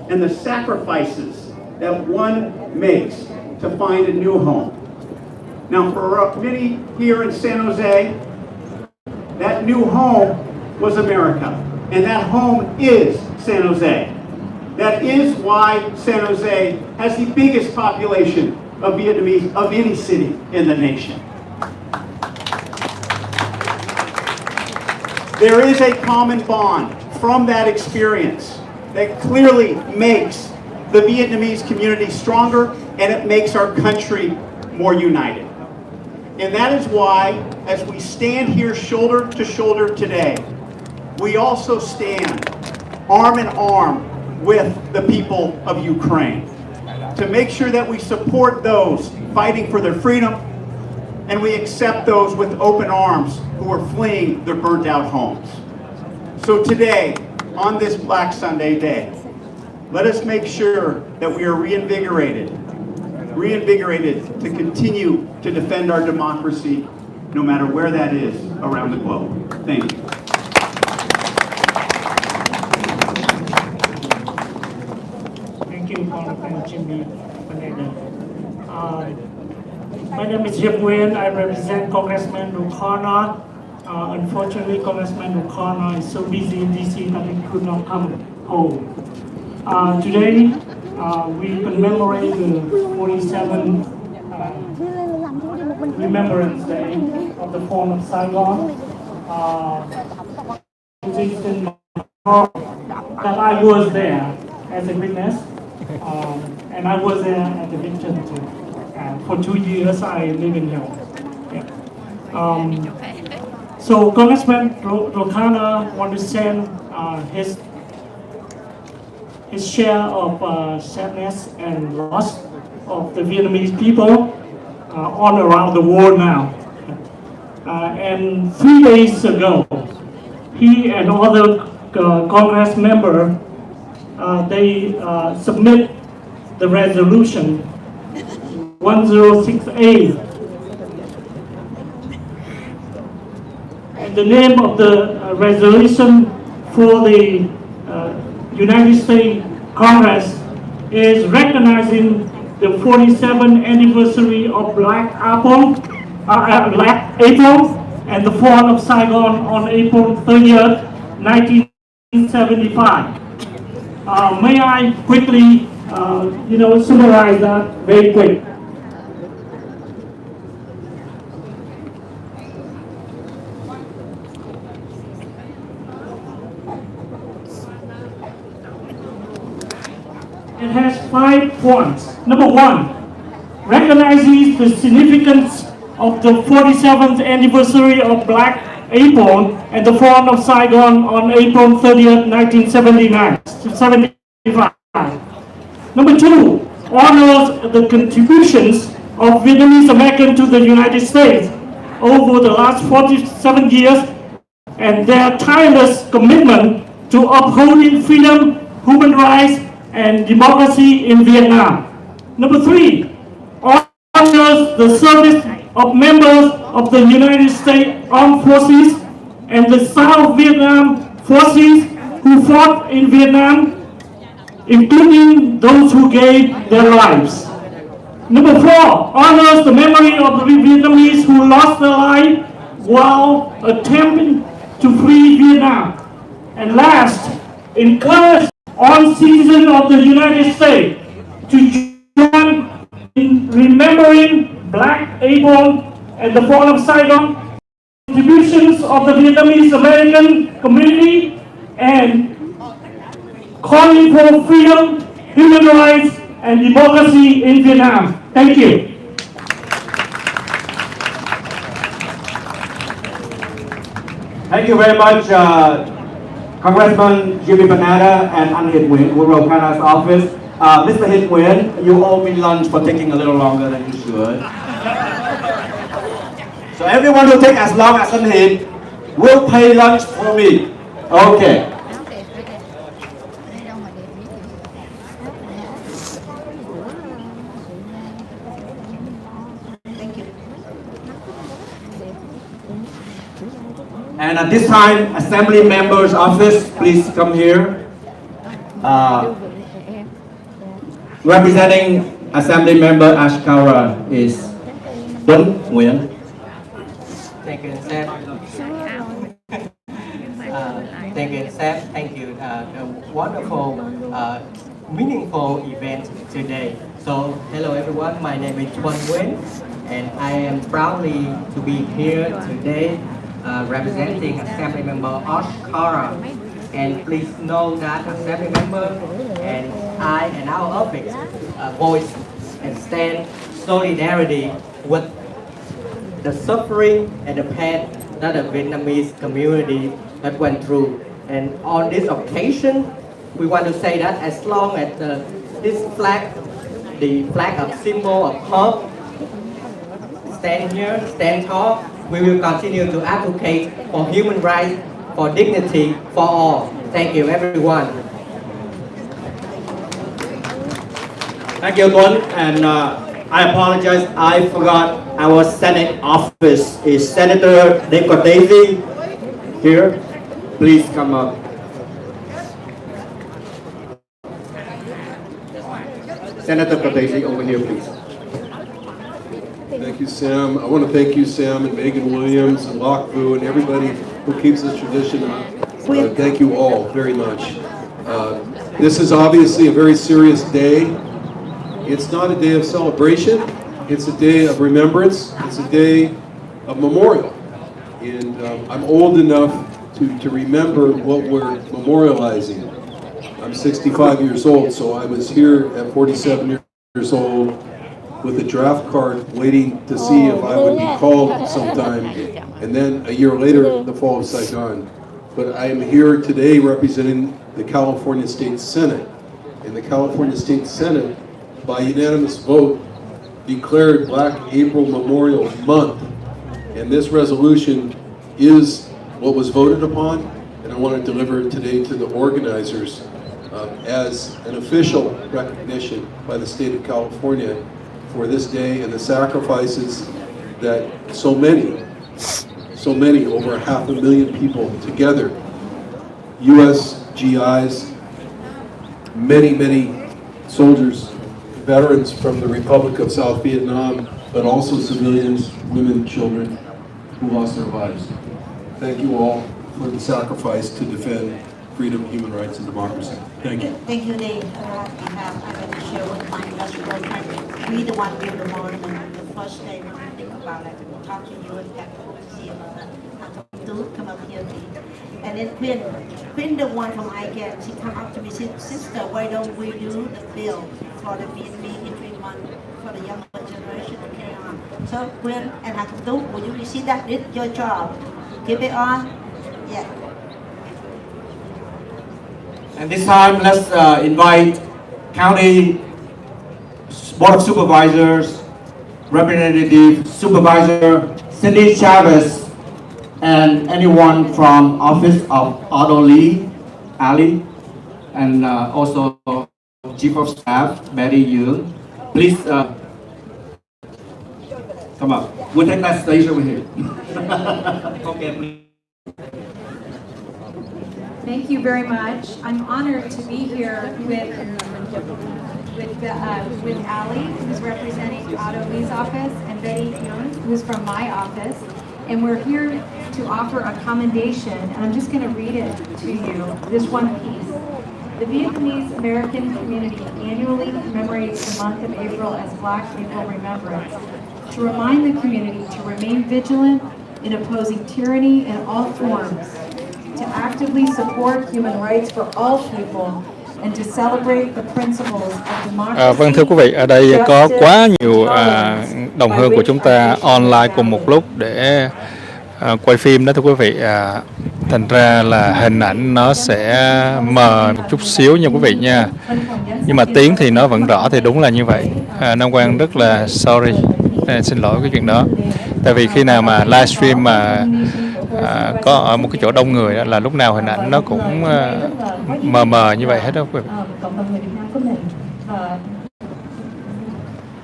and the sacrifices that one makes to find a new home. Now for many here in San Jose, that new home was America, and that home is San Jose. That is why San Jose has the biggest population of Vietnamese of any city in the nation. There is a common bond from that experience that clearly makes the Vietnamese community stronger, and it makes our country more united. And that is why, as we stand here shoulder to shoulder today, we also stand arm in arm with the people of Ukraine to make sure that we support those fighting for their freedom, and we accept those with open arms who are fleeing their burnt out homes. So today, on this Black Sunday day, let us make sure that we are reinvigorated to continue to defend our democracy, no matter where that is around the globe. Thank you. Thank you, Congressman Jimmy. My name is williamtrust. I represent Congressman O'Connor. Unfortunately, Congressman O'Connor is so busy in DC that he could not come home. Today, we commemorate the 47th Remembrance Day of the fall of Saigon. That I was there as a witness, and I was there at the victim too. For 2 years, I live in here. So Congressman Rokana want to send his share of sadness and loss of the Vietnamese people all around the world now. And 3 days ago, he and other Congress members, they submit the resolution 106A. And the name of the resolution for the United States Congress is recognizing the 47th anniversary of Black April and the fall of Saigon on April 30th, 1975. May I quickly, summarize that very quick. It has 5 points. Number 1, recognizes the significance of the 47th anniversary of Black April and the fall of Saigon on April 30th, 1975. Number 2, honors the contributions of Vietnamese Americans to the United States over the last 47 years and their tireless commitment to upholding freedom, human rights, and democracy in Vietnam. Number 3, honors the service of members of the United States Armed Forces and the South Vietnam Forces who fought in Vietnam, including those who gave their lives. Number 4, honors the memory of the Vietnamese who lost their life while attempting to flee Vietnam. And last, encourage all citizens of the United States to join in remembering Black April and the fall of Saigon, contributions of the Vietnamese American community, and calling for freedom, human rights, and democracy in Vietnam. Thank you. Thank you very much, Congressman Jimmy Banana and Anh Hit Nguyen, who will come out of office. Mr. Hit Nguyen, you owe me lunch for taking a little longer than you should. So everyone who take as long as Anh Hit will pay lunch for me. Okay. And at this time, Assembly Member's office, please come here. Representing Assembly Member Ashkara is Tuấn Nguyễn. Thank you, Seth. Thank you, Seth. Thank you. A wonderful, meaningful event today. So, hello everyone. My name is Tuấn Nguyễn, and I am proudly to be here today. Representing Assembly Member Ashkara, and please know that Assembly Member and I and our office voice and stand solidarity with the suffering and the pain that the Vietnamese community that went through. And on this occasion, we want to say that as long as this flag, the flag of symbol of hope, stand here, stand tall, we will continue to advocate for human rights, for dignity, for all. Thank you, everyone. Thank you, Tuấn. And I apologize, I forgot our Senate office. Is Senator Daisy here? Please come up. Senator Daisy, over here, please. Thank you, Sam. I want to thank you, Sam, and Megan Williams, and Locke Vu, and everybody who keeps this tradition up. Thank you all very much. This is obviously a very serious day. It's not a day of celebration. It's a day of remembrance. It's a day of memorial. And I'm old enough to remember what we're memorializing. I'm 65 years old, so I was here at 47 years old with a draft card waiting to see if I would be called sometime, and then a year later, the fall of Saigon. But I am here today representing the California State Senate. And the California State Senate, by unanimous vote, declared Black April Memorial Month. And this resolution is what was voted upon, and I want to deliver it today to the organizers as an official recognition by the state of California for this day and the sacrifices that so many, over 500,000 people together, U.S. GIs, many soldiers, veterans from the Republic of South Vietnam, but also civilians, women, children who lost their lives. Thank you all for the sacrifice to defend freedom, human rights, and democracy. Thank you. Thank you, Dave. I'm going to share with my industrial friend. We the one who the morning, the first day when we think about it, we'll talk to you and get to see about it. Do come up here, please. And then Quinn, the one from ICANN, she come up to me, she said, sister, why don't we do the bill for the Vietnamese History Month for the younger generation to carry on? So Quinn and Hakutu, will you receive that? It's your job. Keep it on. Yeah. And this time, let's invite County Board of Supervisors, Representative Supervisor Cindy Chavez, and anyone from Office of Otto Lee, Ali, and also Chief of Staff Betty Yu. Please come up. We'll take that stage over here. Okay, please. Thank you very much. I'm honored to be here with Ali, who's representing Otto Lee's office, and Betty Young, who's from my office. And we're here to offer a commendation, and I'm just going to read it to you, this one piece. The Vietnamese American community annually commemorates the month of April as Black April Remembrance, to remind the community to remain vigilant in opposing tyranny in all forms, to actively support human rights for all people, and to celebrate the principles of democracy. Vâng, thưa quý vị, ở đây có quá nhiều đồng hương của chúng ta online cùng một lúc để quay phim đó thưa quý vị. Thành ra là hình ảnh nó sẽ mờ một chút xíu nha quý vị nha. Nhưng mà tiếng thì nó vẫn rõ, thì đúng là như vậy. Nam Quang rất là sorry, xin lỗi cái chuyện đó. Tại vì khi nào mà livestream mà có ở một cái chỗ đông người đó, là lúc nào hình ảnh nó cũng mờ mờ như vậy hết đó quý vị.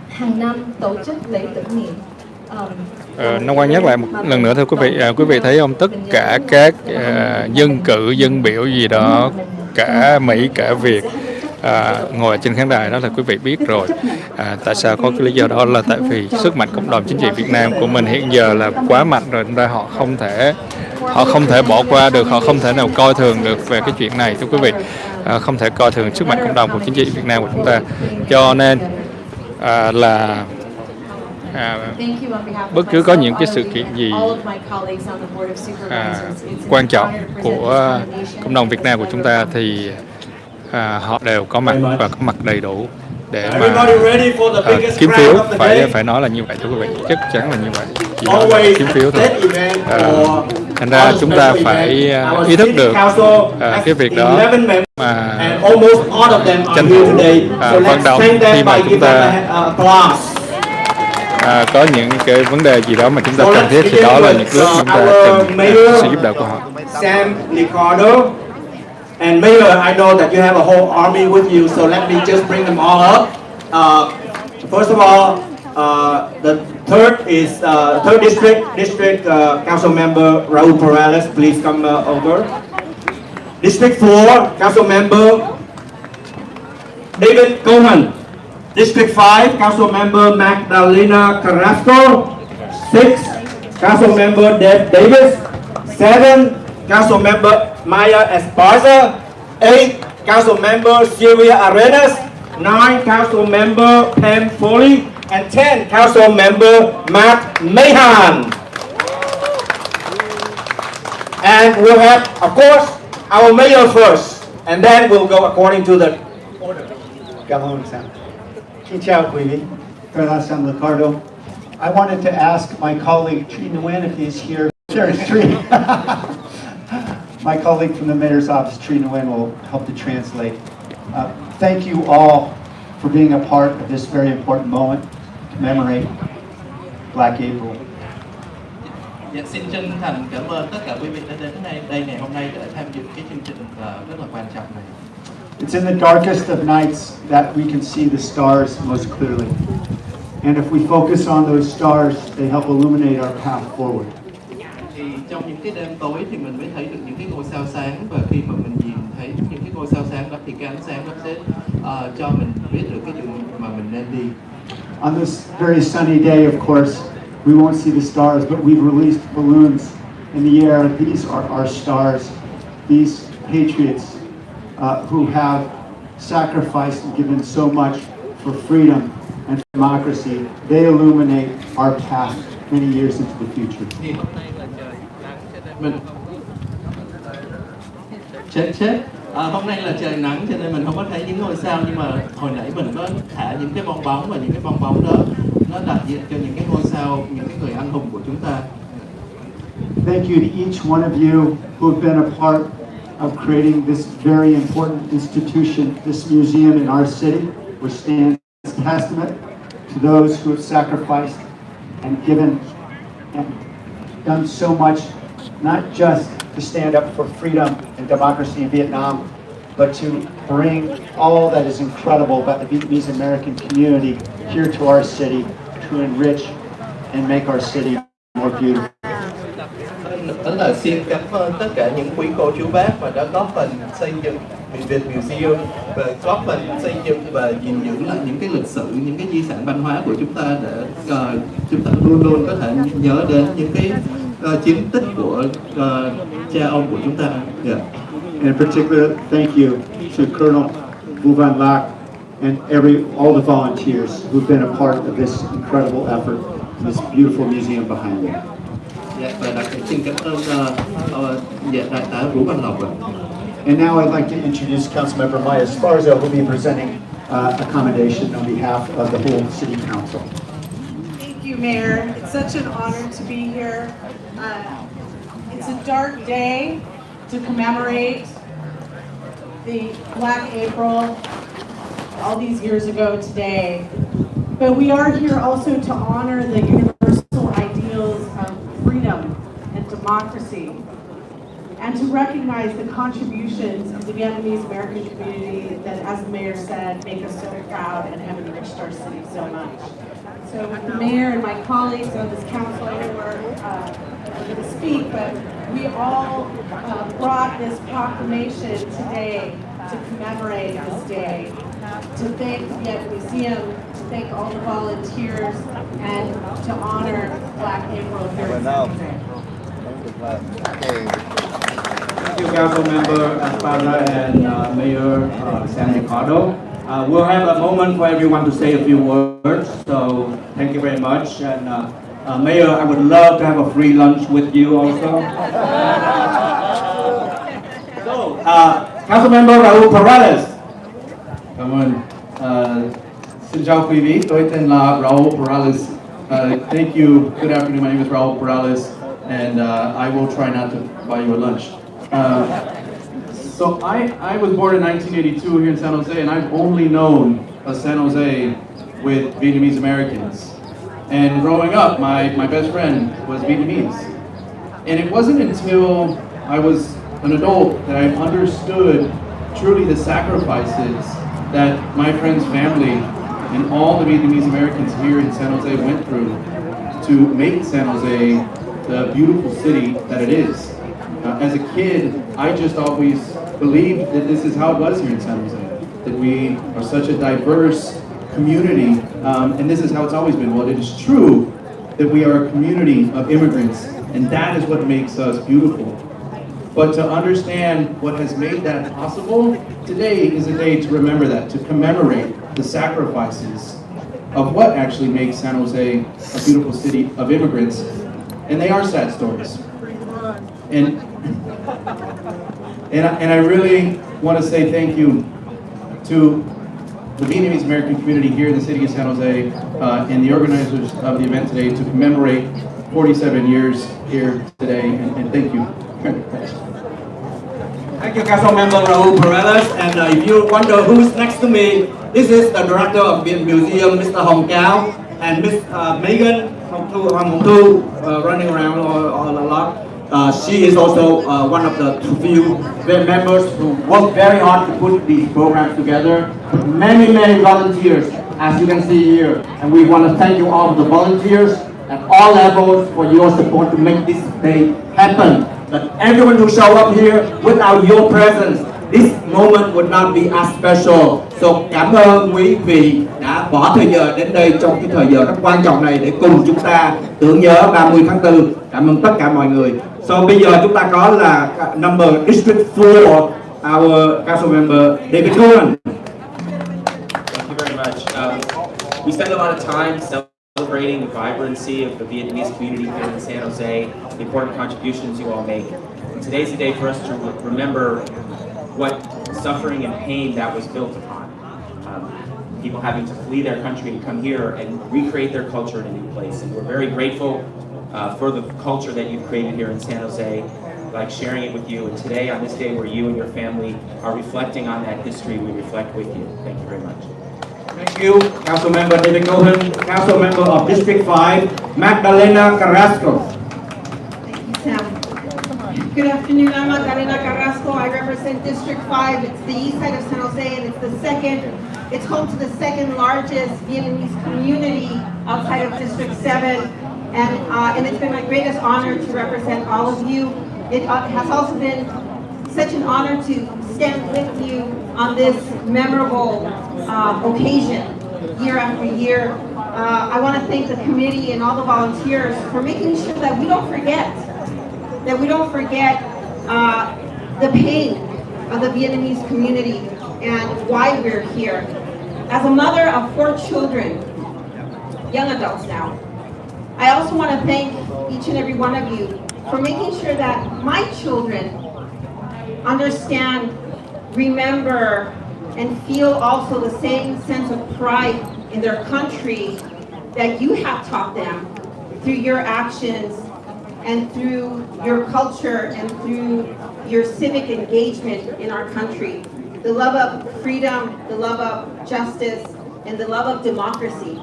Hàng năm tổ chức lễ tưởng niệm. Nam Quang nhắc lại một lần nữa thưa quý vị, quý vị thấy không, tất cả các dân cử, dân biểu gì đó, cả Mỹ, cả Việt ngồi trên khán đài đó là quý vị biết rồi. Tại sao có cái lý do đó là tại vì sức mạnh cộng đồng chính trị Việt Nam của mình hiện giờ là quá mạnh rồi, nên họ không thể bỏ qua được, họ không thể nào coi thường được về cái chuyện này thưa quý vị. Không thể coi thường sức mạnh cộng đồng của chính trị Việt Nam của chúng ta. Cho nên bất cứ có những cái sự kiện gì quan trọng của cộng đồng Việt Nam của chúng ta thì họ đều có mặt và có mặt đầy đủ để mà kiếm phiếu. Phải nói là như vậy thưa quý vị, chắc chắn là như vậy, chỉ nói là kiếm phiếu thôi. Thành ra chúng ta phải ý thức được cái việc đó mà tranh thủ vận động khi mà chúng ta có những cái vấn đề gì đó mà chúng ta cần thiết, thì đó là những lúc chúng ta cần sự giúp đỡ của họ. Sam Ricardo and Mayor, I know that you have a whole army with you, so let me just bring them all up. First of all, the third district council member Raul Perales, please come over. District 4 council member David Cohen. District 5 council member Magdalena Carrasco. 6 council member Dave Davis. 7 council member Maya Esparza. 8 council member Sylvia Arenas. 9 council member Pam Foley. And 10 council member Matt Mahan. And we'll have, of course, our mayor first, and then we'll go according to the order. Cảm ơn Sam. Xin chào quý vị. Tôi là Sam Ricardo. I wanted to ask my colleague Tree Nguyen if he's here. Sure, Tree. My colleague from the mayor's office, Tree Nguyen, will help to translate. Thank you all for being a part of this very important moment to commemorate Black April. Dạ, xin chân thành cảm ơn tất cả quý vị đã đến đây ngày hôm nay để tham dự cái chương trình rất là quan trọng này. It's in the darkest of nights that we can see the stars most clearly. And if we focus on those stars, they help illuminate our path forward. Thì trong những cái đêm tối thì mình mới thấy được những cái ngôi sao sáng, và khi mà mình nhìn thấy những cái ngôi sao sáng đó thì cái ánh sáng đó sẽ cho mình biết được cái đường mà mình nên đi. On this very sunny day, of course, we won't see the stars, but we've released balloons in the air. These are our stars. These patriots who have sacrificed and given so much for freedom and democracy. They illuminate our path many years into the future. Hôm nay là trời nắng cho nên mình không có thấy những ngôi sao, nhưng mà hồi nãy mình có thả những cái bong bóng, và những cái bong bóng đó nó đại diện cho những cái ngôi sao, những cái người anh hùng của chúng ta. Thank you to each one of you who have been a part of creating this very important institution, this museum in our city, which stands as testament to those who have sacrificed and given and done so much, not just to stand up for freedom and democracy in Vietnam, but to bring all that is incredible about the Vietnamese American community here to our city to enrich and make our city more beautiful. Đó là xin cảm ơn tất cả những quý cô chú bác mà đã góp phần xây dựng Việt Museum và góp phần xây dựng và gìn giữ lại những cái lịch sử, những cái di sản văn hóa của chúng ta để chúng ta luôn luôn có thể nhớ đến những cái chiến tích của cha ông của chúng ta. Yeah. In particular, thank you to Colonel Vu Van Lac and all the volunteers who've been a part of this incredible effort in this beautiful museum behind me. Và đặc biệt xin cảm ơn đại tá Vũ Văn Lộc. And now I'd like to introduce Councilmember Maya Esparza, who will be presenting a commendation on behalf of the whole City Council. Thank you, Mayor. It's such an honor to be here. It's a dark day to commemorate the Black April all these years ago today. But we are here also to honor the universal ideals of freedom and democracy, and to recognize the contributions of the Vietnamese American community that, as the mayor said, make us so proud and have enriched our city so much. So with the mayor and my colleagues on this council, I know we're going to speak, but we all brought this proclamation today to commemorate this day, to thank the Viet Museum, to thank all the volunteers, and to honor Black April here in San Jose. Thank you, Council Member Esparza and Mayor San Ricardo. We'll have a moment for everyone to say a few words, so thank you very much. And Mayor, I would love to have a free lunch with you also. So, Council Member Raul Perales. Cảm ơn. Xin chào quý vị, tôi tên là Raul Perales. Thank you. Good afternoon. My name is Raul Perales, and I will try not to buy you a lunch. So I was born in 1982 here in San Jose, and I've only known a San Jose with Vietnamese Americans. And growing up, my best friend was Vietnamese. And it wasn't until I was an adult that I understood truly the sacrifices that my friend's family and all the Vietnamese Americans here in San Jose went through to make San Jose the beautiful city that it is. As a kid, I just always believed that this is how it was here in San Jose, that we are such a diverse community, and this is how it's always been. Well, it is true that we are a community of immigrants, and that is what makes us beautiful. But to understand what has made that possible, today is a day to remember that, to commemorate the sacrifices of what actually makes San Jose a beautiful city of immigrants. And they are sad stories. And I really want to say thank you to the Vietnamese American community here in the city of San Jose and the organizers of the event today to commemorate 47 years here today. And thank you. Thank you, Council Member Raul Perales. And if you wonder who's next to me, this is the director of the museum, Mr. Hong Cao, and Miss Megan Hong Tu running around all a lot. She is also one of the few members who work very hard to put these programs together. Many volunteers, as you can see here. And we want to thank you all the volunteers at all levels for your support to make this day happen. But everyone who show up here, without your presence, this moment would not be as special. So cảm ơn quý vị đã bỏ thời giờ đến đây trong cái thời giờ rất quan trọng này để cùng chúng ta tưởng nhớ 30 tháng 4. Cảm ơn tất cả mọi người. So bây giờ chúng ta có là number District 4, our council member David Cohen. Thank you very much. We spend a lot of time celebrating the vibrancy of the Vietnamese community here in San Jose, the important contributions you all make. And today's the day for us to remember what suffering and pain that was built upon. People having to flee their country and come here and recreate their culture in a new place. And we're very grateful for the culture that you've created here in San Jose, like sharing it with you. And today, on this day where you and your family are reflecting on that history, we reflect with you. Thank you very much. Thank you, Council Member David Cohen. Council Member of District 5, Magdalena Carrasco. Thank you, Sam. Good afternoon, I'm Magdalena Carrasco. I represent District 5. It's the east side of San Jose, and it's the second It's home to the second largest Vietnamese community outside of District 7. And it's been my greatest honor to represent all of you. It has also been such an honor to stand with you on this memorable occasion year after year. I want to thank the committee and all the volunteers for making sure that we don't forget the pain of the Vietnamese community and why we're here. As a mother of 4 children, young adults now, I also want to thank each and every one of you for making sure that my children understand, remember, and feel also the same sense of pride in their country that you have taught them through your actions and through your culture and through your civic engagement in our country. The love of freedom, the love of justice, and the love of democracy.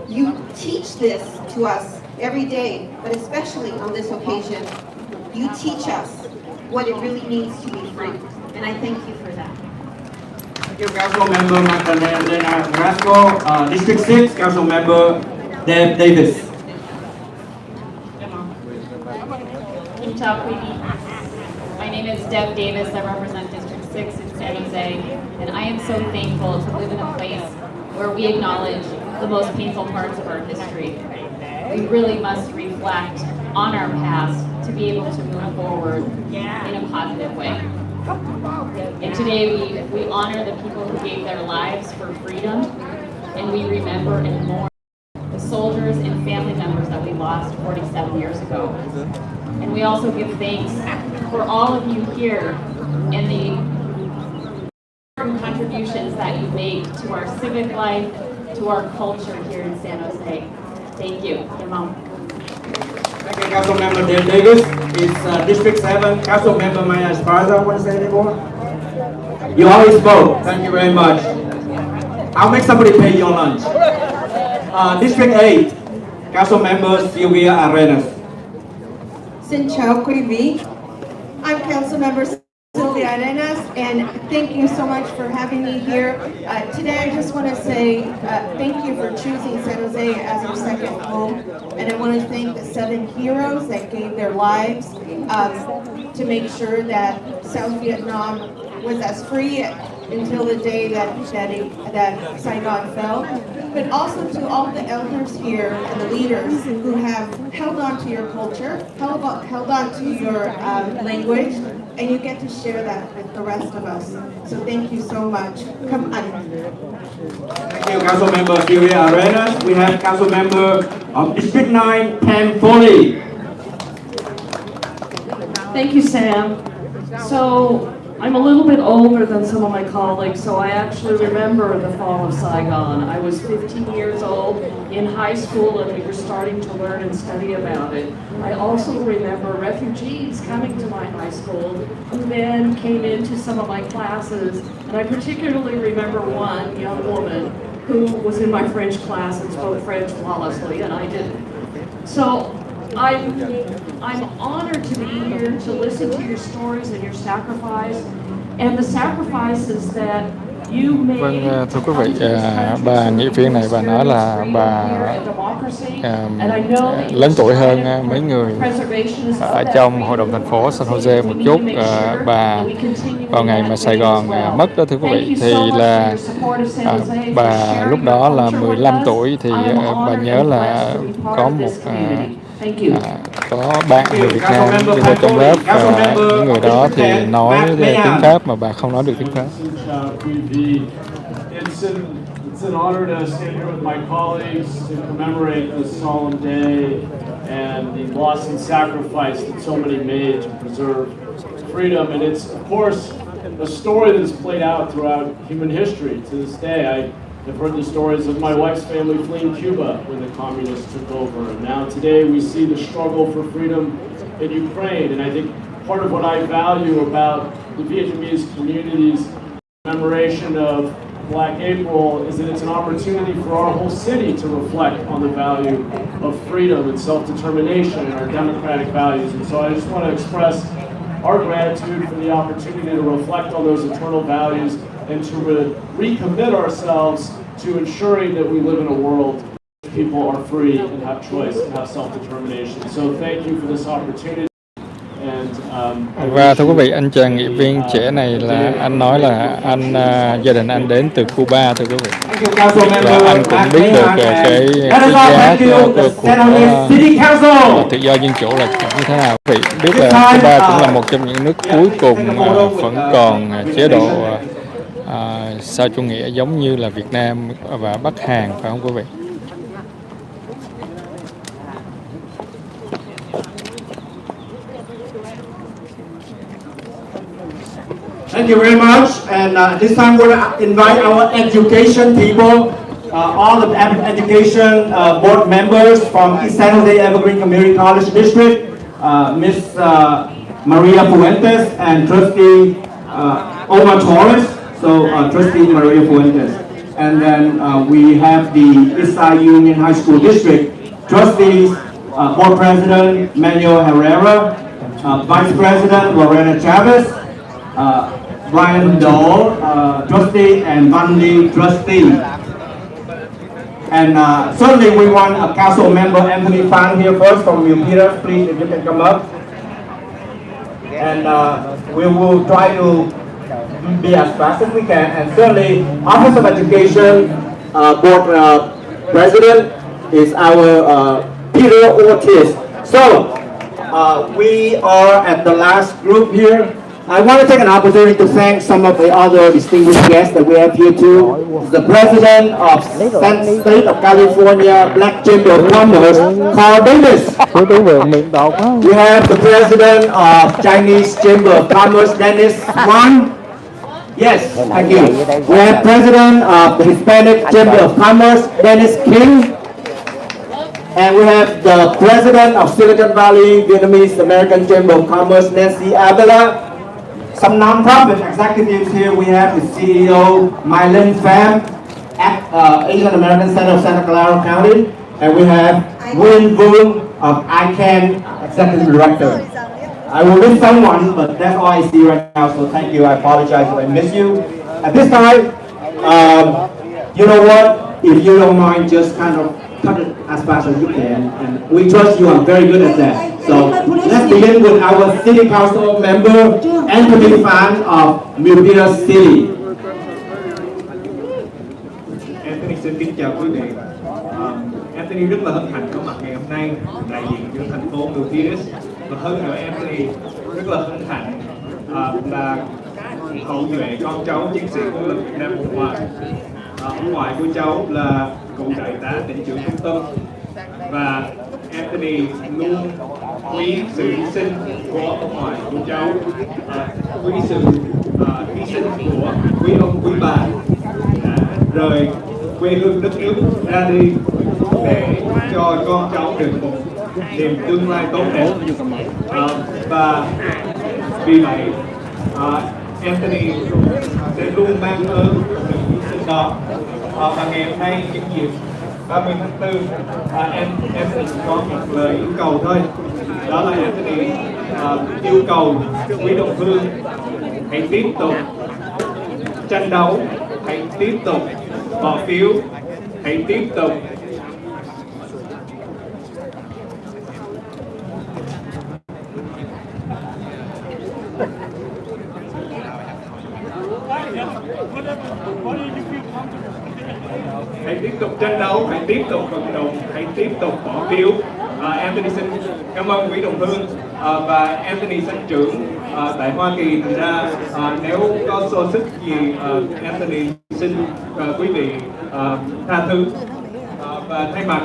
You teach this to us every day, but especially on this occasion. You teach us what it really means to be free, and I thank you for that. Thank you, Council Member Magdalena Rasco. District 6, Council Member Deb Davis. My name is Deb Davis. I represent District 6 in San Jose, and I am so thankful to live in a place where we acknowledge the most painful parts of our history. We really must reflect on our past to be able to move forward in a positive way. And today we honor the people who gave their lives for freedom, and we remember and mourn the soldiers and family members that we lost 47 years ago. And we also give thanks for all of you here and the contributions that you make to our civic life, to our culture here in San Jose. Thank you. Your mom. Thank you, Council Member Deb Davis. It's District 7, Council Member Maya Esparza. Want to say anymore? You already spoke. Thank you very much. I'll make somebody pay your lunch. District 8, Council Member Sylvia Arenas. Xin chào quý vị. I'm Council Member Sylvia Arenas, and thank you so much for having me here. Today I just want to say thank you for choosing San Jose as your second home, and I want to thank the 7 heroes that gave their lives to make sure that South Vietnam was as free until the day that Saigon fell, but also to all the elders here and the leaders who have held on to your culture, held on to your language, and you get to share that with the rest of us. So thank you so much. Come on. Thank you, Council Member Sylvia Arenas. We have Council Member of District 9, Pam Foley. Thank you, Sam. So I'm a little bit older than some of my colleagues, so I actually remember the fall of Saigon. I was 15 years old in high school, and we were starting to learn and study about it. I also remember refugees coming to my high school who then came into some of my classes, and I particularly remember one young woman who was in my French class and spoke French flawlessly, and I didn't. So I'm honored to be here to listen to your stories and your sacrifice and the sacrifices that you made. Vâng, thưa quý vị, bà nghị viên này bà nói là bà lớn tuổi hơn mấy người ở trong hội đồng thành phố San Jose một chút. Bà vào ngày mà Sài Gòn mất đó thưa quý vị, thì là bà lúc đó là 15 tuổi, thì bà nhớ là có một có bạn người Việt Nam đi vào trong lớp, và những người đó thì nói tiếng Pháp mà bà không nói được tiếng Pháp. It's an honor to stand here with my colleagues to commemorate this solemn day and the loss and sacrifice that so many made to preserve freedom. And it's, of course, a story that is played out throughout human history. To this day, I've heard the stories of my wife's family fleeing Cuba when the communists took over. And now today we see the struggle for freedom in Ukraine. And I think part of what I value about the Vietnamese community's commemoration of Black April is that it's an opportunity for our whole city to reflect on the value of freedom and self-determination and our democratic values. And so I just want to express our gratitude for the opportunity to reflect on those eternal values and to recommit ourselves to ensuring that we live in a world where people are free and have choice and have self-determination. So thank you for this opportunity. Và thưa quý vị, anh chàng nghị viên trẻ này là anh nói là gia đình anh đến từ Cuba, thưa quý vị. Và anh cũng biết được cái giá của tự do dân chủ là như thế nào. Quý vị biết là Cuba cũng là một trong những nước cuối cùng vẫn còn chế độ sau chủ nghĩa giống như là Việt Nam và Bắc Hàn, phải không quý vị? Thank you very much. And this time we're going to invite our education people, all the education board members from East San Jose Evergreen Community College District, Miss Maria Fuentes and Trustee Omar Torres. So Trustee Maria Fuentes. And then we have the Eastside Union High School District Trustees, Board President Manuel Herrera, Vice President Lorena Chavez, Brian Dole, Trustee, and Bundy, Trustee. And certainly we want a council member, Anthony Phan, here first from Milpitas. Please, if you can come up. And we will try to be as fast as we can. And certainly, Office of Education Board President is our Peter Ortiz. So, we are at the last group here. I want to take an opportunity to thank some of the other distinguished guests that we have here too. The President of State of California Black Chamber of Commerce, Carl Davis. We have the President of Chinese Chamber of Commerce, Dennis Wang. Yes, thank you. We have President of the Hispanic Chamber of Commerce, Dennis King. And we have the President of Silicon Valley Vietnamese American Chamber of Commerce, Nancy Avila. Some non-profit executives here. We have the CEO, Mylin Pham, at Asian American Center of Santa Clara County. And we have Nguyen Vuong of Kênh Executive Director. I will miss someone, but that's all I see right now, so thank you. I apologize if I miss you. At this time, you know what? If you don't mind, just kind of cut it as fast as you can. And we trust you are very good at that. So let's begin with our City Council member, Anthony Phan of Milpitas City. Anthony xin kính chào quý vị. Anthony rất là hân hạnh có mặt ngày hôm nay đại diện cho thành phố Milpitas, và hơn nữa Anthony rất là hân hạnh là hậu duệ con cháu chiến sĩ của lực Nam Quang. Ông ngoại của cháu là cựu đại tá tỉnh trưởng trung tâm, và Anthony luôn quý sự hy sinh của ông ngoại của cháu, quý sự hy sinh của quý ông quý bà đã rời quê hương đất nước ra đi để cho con cháu được một niềm tương lai tốt đẹp. Và vì vậy Anthony sẽ luôn mang ơn sự hy sinh đó. Và ngày hôm nay nhân dịp 30 tháng 4, em có một lời yêu cầu thôi. Đó là Anthony yêu cầu quý đồng hương hãy tiếp tục tranh đấu, hãy tiếp tục bỏ phiếu, hãy tiếp tục tranh đấu, hãy tiếp tục vận động, hãy tiếp tục bỏ phiếu. Anthony xin cảm ơn quý đồng hương, và Anthony sinh trưởng tại Hoa Kỳ, thành ra nếu có xô xích gì Anthony xin quý vị tha thứ. Và thay mặt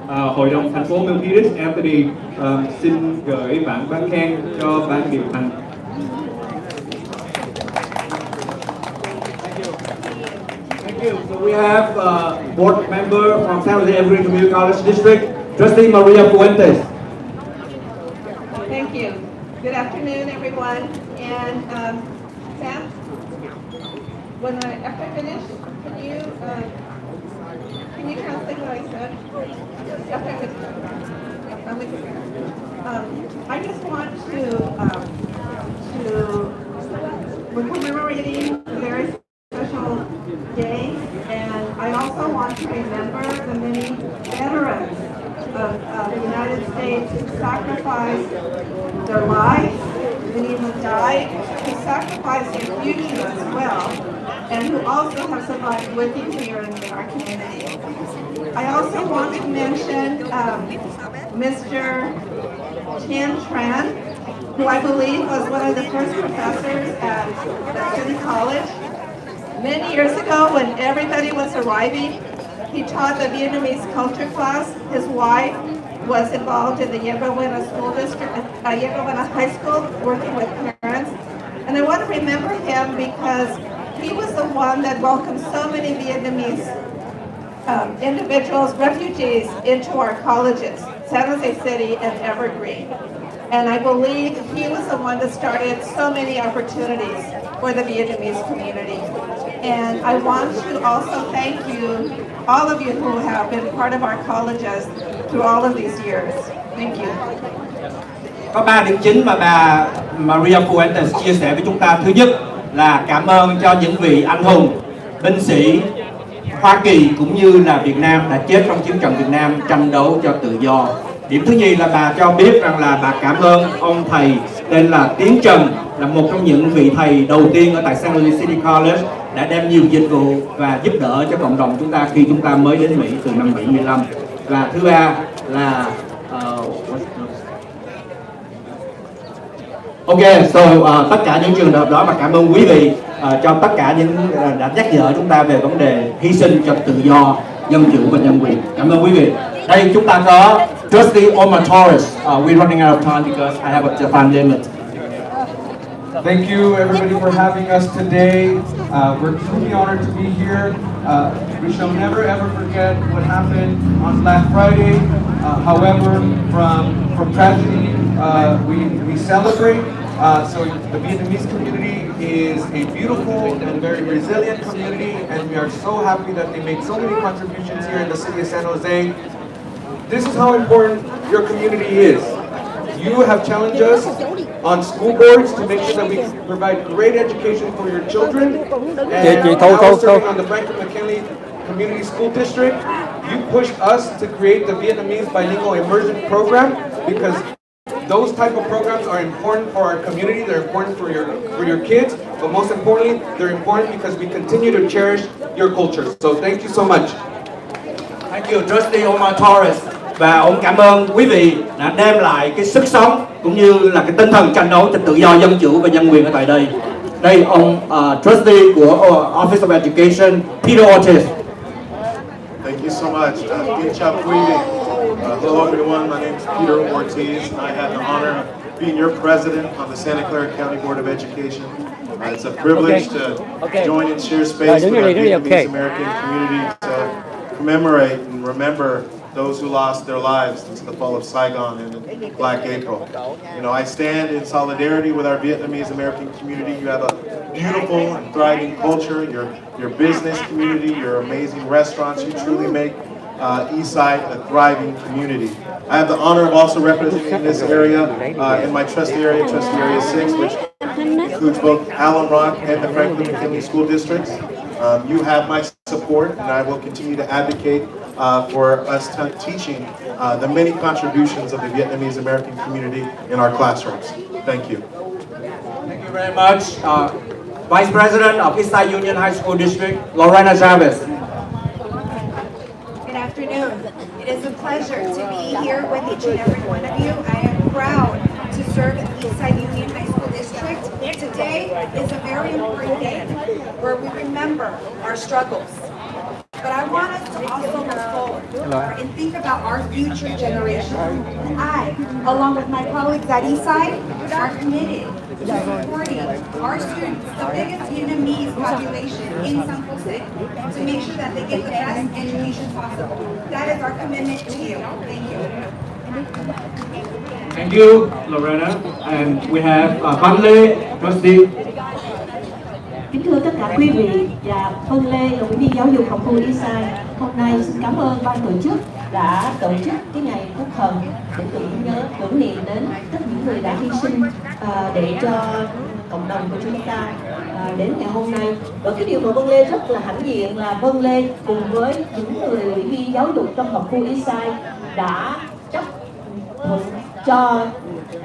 Hội đồng thành phố Milpitas, Anthony xin gửi bản văn khen cho ban điều hành. So we have board member from San Jose Evergreen Community College District, Trustee Maria Fuentes. Thank you. Good afternoon, everyone. And Sam, after I finish, can you translate what I said? After I finish. I just want to we're commemorating a very special also want to remember the many veterans of the United States who sacrificed their lives, many of them died, who sacrificed their future as well, and who also have survived living here in our community. I also want to mention Mr. Tian Tran, who I believe was one of the first professors at the City College. Many years ago, when everybody was arriving, he taught the Vietnamese culture class. His wife was involved in the Yagawena School District, Yagawena High School, working with parents. And I want to remember him because he was the one that welcomed so many Vietnamese individuals, refugees, into our colleges, San Jose City and Evergreen. And I believe he was the one that started so many opportunities for the Vietnamese community. And I want to also thank you, all of you who have been part of our colleges through all of these years. Thank you. Có 3 điểm chính mà bà Maria Fuentes chia sẻ với chúng ta. Thứ nhất là cảm ơn cho những vị anh hùng, binh sĩ Hoa Kỳ cũng như là Việt Nam đã chết trong chiến trận Việt Nam tranh đấu cho tự do. Điểm thứ nhì là bà cho biết rằng là bà cảm ơn ông thầy tên là Tiến Trần, là một trong những vị thầy đầu tiên ở tại San Jose City College, đã đem nhiều dịch vụ và giúp đỡ cho cộng đồng chúng ta khi chúng ta mới đến Mỹ từ năm 75. Và thứ ba là tất cả những trường hợp đó, và cảm ơn quý vị cho tất cả những đã nhắc nhở chúng ta về vấn đề hy sinh cho tự do, dân chủ và nhân quyền. Cảm ơn quý vị. Đây chúng ta có Trustee Omar Torres. We're running out of time because I have a time limit. Thank you everybody for having us today. We're truly honored to be here. We shall never ever forget what happened on Black Friday. However, from tragedy, we celebrate. So the Vietnamese community is a beautiful and very resilient community, and we are so happy that they make so many contributions here in the city of San Jose. This is how important your community is. You have challenged us on school boards to make sure that we provide great education for your children. And now serving on the Franklin McKinley Community School District, you pushed us to create the Vietnamese bilingual immersion program because those type of programs are important for our community. They're important for your kids, but most importantly, they're important because we continue to cherish your culture. So thank you so much. Thank you, Trustee Omar Torres. Và ông cảm ơn quý vị đã đem lại cái sức sống cũng như là cái tinh thần tranh đấu cho tự do, dân chủ và nhân quyền ở tại đây. Đây ông Trustee của Office of Education, Peter Ortiz. Thank you so much. Good job, QUİNG. Hello everyone, my name is Peter Ortiz. I have the honor of being your president on the Santa Clara County Board of Education. It's a privilege to join and share space with our Vietnamese American community to commemorate and remember those who lost their lives since the fall of Saigon and Black April. You know, I stand in solidarity with our Vietnamese American community. You have a beautiful and thriving culture, your business community, your amazing restaurants. You truly make Eastside a thriving community. I have the honor of also representing this area in my trustee area 6, which includes both Allen Rock and the Franklin McKinley School Districts. You have my support, and I will continue to advocate for us teaching the many contributions of the Vietnamese American community in our classrooms. Thank you. Thank you very much. Vice President of Eastside Union High School District, Lorena Chavez. Good afternoon. It is a pleasure to be here with each and every one of you. I am proud to serve at Eastside Union High School District. Today is a very important day where we remember our struggles. But I want us to also look forward and think about our future generation. I, along with my colleagues at Eastside, are committed to supporting our students, the biggest Vietnamese population in San Jose, to make sure that they get the best education possible. That is our commitment to you. Thank you. Thank you, Lorena. And we have Văn Lê, Trustee. Kính thưa tất cả quý vị và Vân Lê là ủy viên giáo dục học khu Eastside. Hôm nay xin cảm ơn ban tổ chức đã tổ chức cái ngày quốc thần để tưởng niệm đến tất những người đã hy sinh để cho cộng đồng của chúng ta. đến ngày hôm nay. Và cái điều mà Vân Lê rất là hãnh diện là Vân Lê cùng với những người ủy viên giáo dục trong học khu Eastside đã chấp thuận cho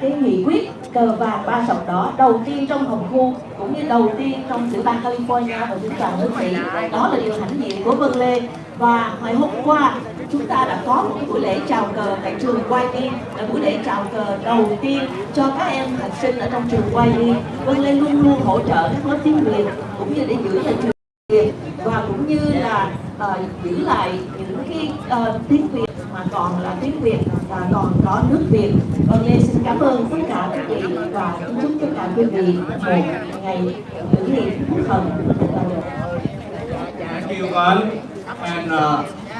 cái nghị quyết cờ vàng 3 sọc đỏ đầu tiên trong hồng khu cũng như đầu tiên trong tiểu bang California và trên toàn nước Mỹ. Đó là điều hãnh diện của Vân Lê. Và ngày hôm qua chúng ta đã có một cái buổi lễ chào cờ tại trường William, là buổi lễ chào cờ đầu tiên cho các em học sinh ở trong trường William. Vân Lê luôn luôn hỗ trợ các lớp tiếng Việt cũng như để giữ lại trường Việt và cũng như là giữ lại những cái tiếng Việt mà còn là tiếng Việt và còn có nước Việt. Vân Lê xin cảm ơn tất cả các vị và chúc tất cả quý vị một ngày tưởng niệm phúc thần. Thank you, Vân. And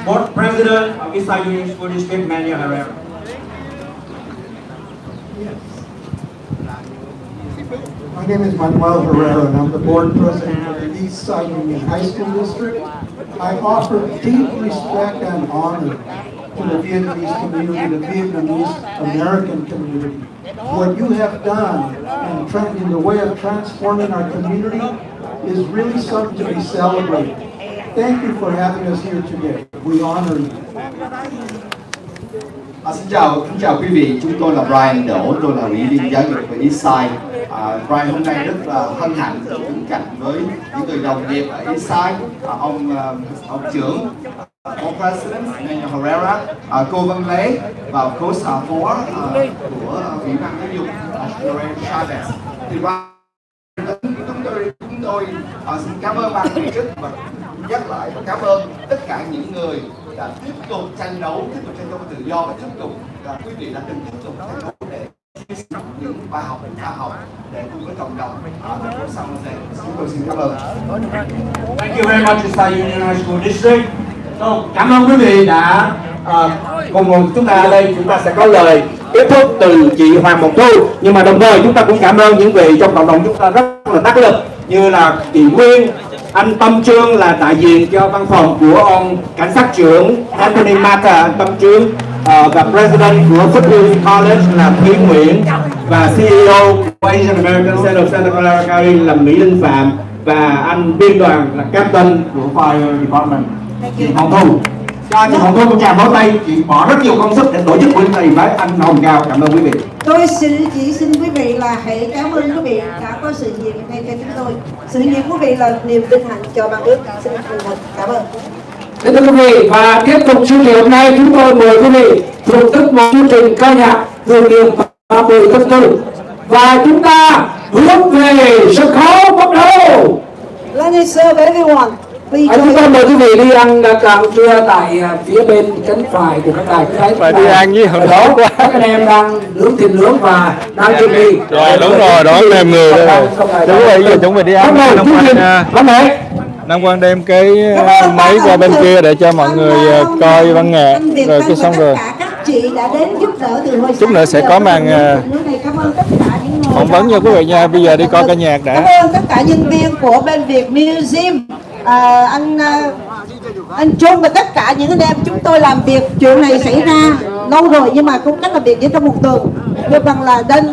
Board President of Eastside Union School District, Manuel Herrera. My name is Manuel Herrera, and I'm the board president of the Eastside Union High School District. I offer deep respect and honor to the Vietnamese community, the Vietnamese American community. What you have done in the way of transforming our community is really something to be celebrated. Thank you for having us here today. We honor you. Xin chào quý vị, chúng tôi là Brian Đỗ, tôi là ủy viên giáo dục của Eastside. Brian hôm nay rất là hân hạnh được đứng cạnh với những người đồng nghiệp ở Eastside, ông trưởng, Board President Manuel Herrera, cô Vân Lê và of course phó của Ủy ban giáo dục Chavez. Thì chúng tôi xin cảm ơn ban tổ chức và nhắc lại và cảm ơn tất cả những người đã tiếp tục tranh đấu tự do và tiếp tục quý vị đã từng tiếp tục tranh đấu để những bài học để cùng với cộng đồng ở thành phố San Jose. Chúng tôi xin cảm ơn. Thank you very much, Eastside Union High School District. Cảm ơn quý vị đã cùng chúng ta ở đây. Chúng ta sẽ có lời kết thúc từ chị Hoàng Mộng Thu, nhưng mà đồng thời chúng ta cũng cảm ơn những vị trong cộng đồng chúng ta rất là đắc lực như là chị Nguyên, anh Tâm Trương là đại diện cho văn phòng của ông cảnh sát trưởng Anthony Mata, anh Tâm Trương, và President của Foothill College là Thúy Nguyễn, và CEO của Asian American Center of Santa Clara County là Mỹ Linh Phạm, và anh biên đoàn là Captain của Fire Department chị Hồng Thu. Cho chị Hồng Thu một tràng vỗ tay, chị bỏ rất nhiều công sức để tổ chức buổi này với anh Hồng Cao. Cảm ơn quý vị. Tôi chỉ xin quý vị là hãy cảm ơn quý vị đã có sự nhiệm ngay cho chúng tôi. Sự nhiệm quý vị là niềm vinh hạnh cho ban ước. Xin thật cảm ơn. Thưa quý vị, và tiếp tục chương trình hôm nay chúng tôi mời quý vị thưởng thức một chương trình ca nhạc thường niệm 30 tháng 4 và chúng ta hướng về sân khấu bắt đầu. Let me serve everyone. Chúng tôi mời quý vị đi ăn cơm trưa tại phía bên cánh phải của các đài. Và đi ăn với hồi đó quá. Các anh em đang nướng thịt nướng và đang chuẩn bị. Rồi đúng rồi, đó em người đây rồi. Đúng rồi, bây giờ chúng mình đi ăn. Nam Quang đem cái máy qua bên kia để cho mọi người coi văn nghệ. Rồi cái xong rồi. Chị đã đến giúp đỡ từ hồi chút nữa sẽ có màn phỏng vấn nha quý vị nha. Bây giờ đi coi ca nhạc đã. Cảm ơn tất cả nhân viên của bên Việt Museum, anh Trung và tất cả những anh em chúng tôi làm việc. Chuyện này xảy ra lâu rồi nhưng mà cũng cách làm việc chỉ trong một tuần. Được rằng là đến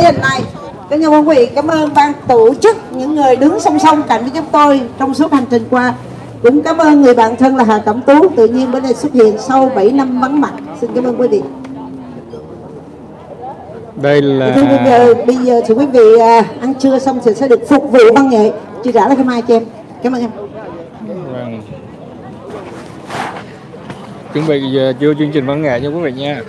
hôm nay. Các nhà quý vị, cảm ơn ban tổ chức, những người đứng song song cạnh với chúng tôi trong suốt hành trình qua. Cũng cảm ơn người bạn thân là Hà Cẩm Tú, tự nhiên bữa nay xuất hiện sau 7 năm vắng mặt. Xin cảm ơn quý vị. Đây là bây giờ thì quý vị ăn trưa xong thì sẽ được phục vụ văn nghệ. Chị trả lại cái mai cho em. Cảm ơn em. Vâng. Chuẩn bị vô chương trình văn nghệ nha quý vị nha.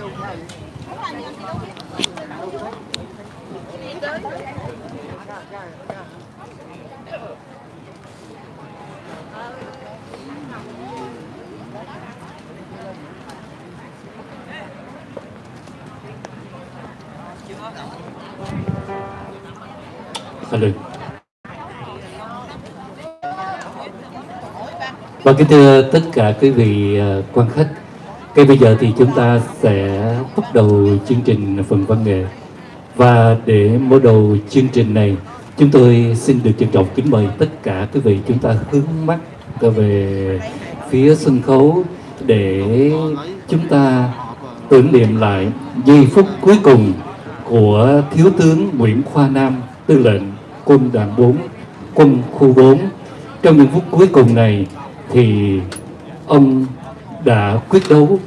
Và kính thưa tất cả quý vị quan khách, ngay bây giờ thì chúng ta sẽ bắt đầu chương trình phần văn nghệ. Và để mở đầu chương trình này, chúng tôi xin được trân trọng kính mời tất cả quý vị chúng ta hướng mắt về phía sân khấu để chúng ta tưởng niệm lại giây phút cuối cùng của Thiếu tướng Nguyễn Khoa Nam, tư lệnh quân đoàn 4, quân khu 4. Trong những phút cuối cùng này thì ông đã quyết đấu.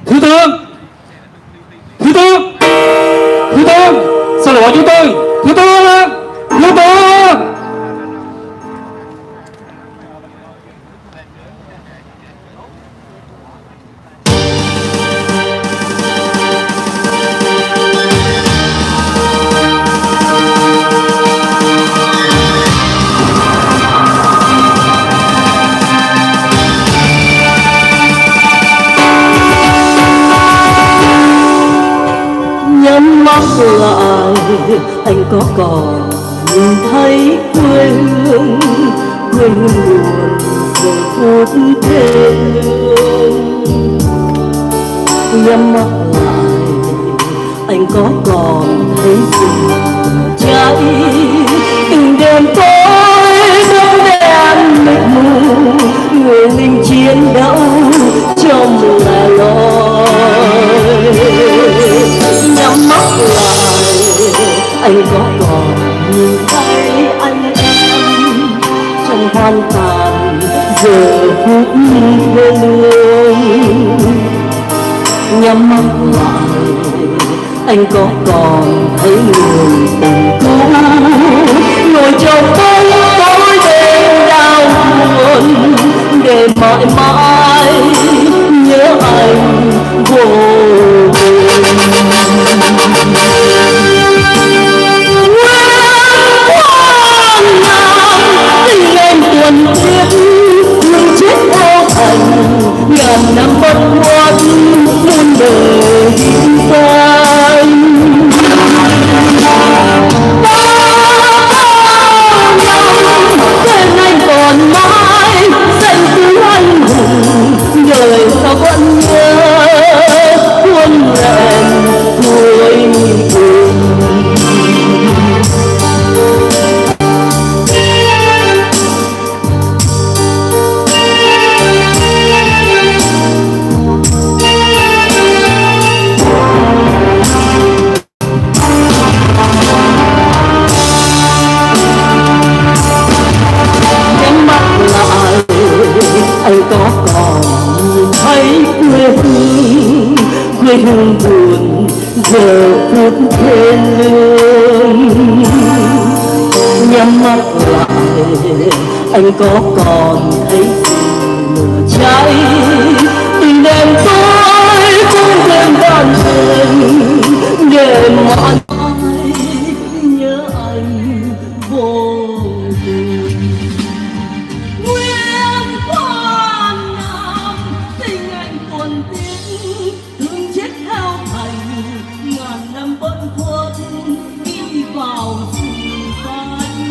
Thủ tướng, thủ tướng, thủ tướng, xin lỗi thủ tướng, thủ tướng, thủ tướng. Nhắm mắt lại anh có còn nhìn thấy quê hương buồn giờ phút thê lương. Nhắm mắt lại anh có còn thấy rừng cháy từng đêm tối bóng đêm mịt mù người lính chiến đấu trong lẻ loi. Nhắm mắt lại anh có còn nhìn thấy anh em trong hoang tàn giờ phút thê lương. Nhắm mắt lại anh có còn thấy người tình cũ ngồi trong bóng tối đêm đau buồn để mãi mãi nhớ anh vô cùng. Tình em tuần tiết thương chết theo thành ngàn năm bất khuất muôn đời ghi danh. Tên anh còn mãi danh tiếng anh hùng đời sao vẫn nhớ muôn lần cuối cùng. Anh có còn nhìn thấy quê hương buồn giờ phút thê lương. Nhắm mắt lại anh có còn thấy lửa cháy từng đêm tối cũng đêm đàn mình để mãi nhớ anh vô cùng. Thương chết theo thành ngàn năm bất khuất ghi vào sử danh.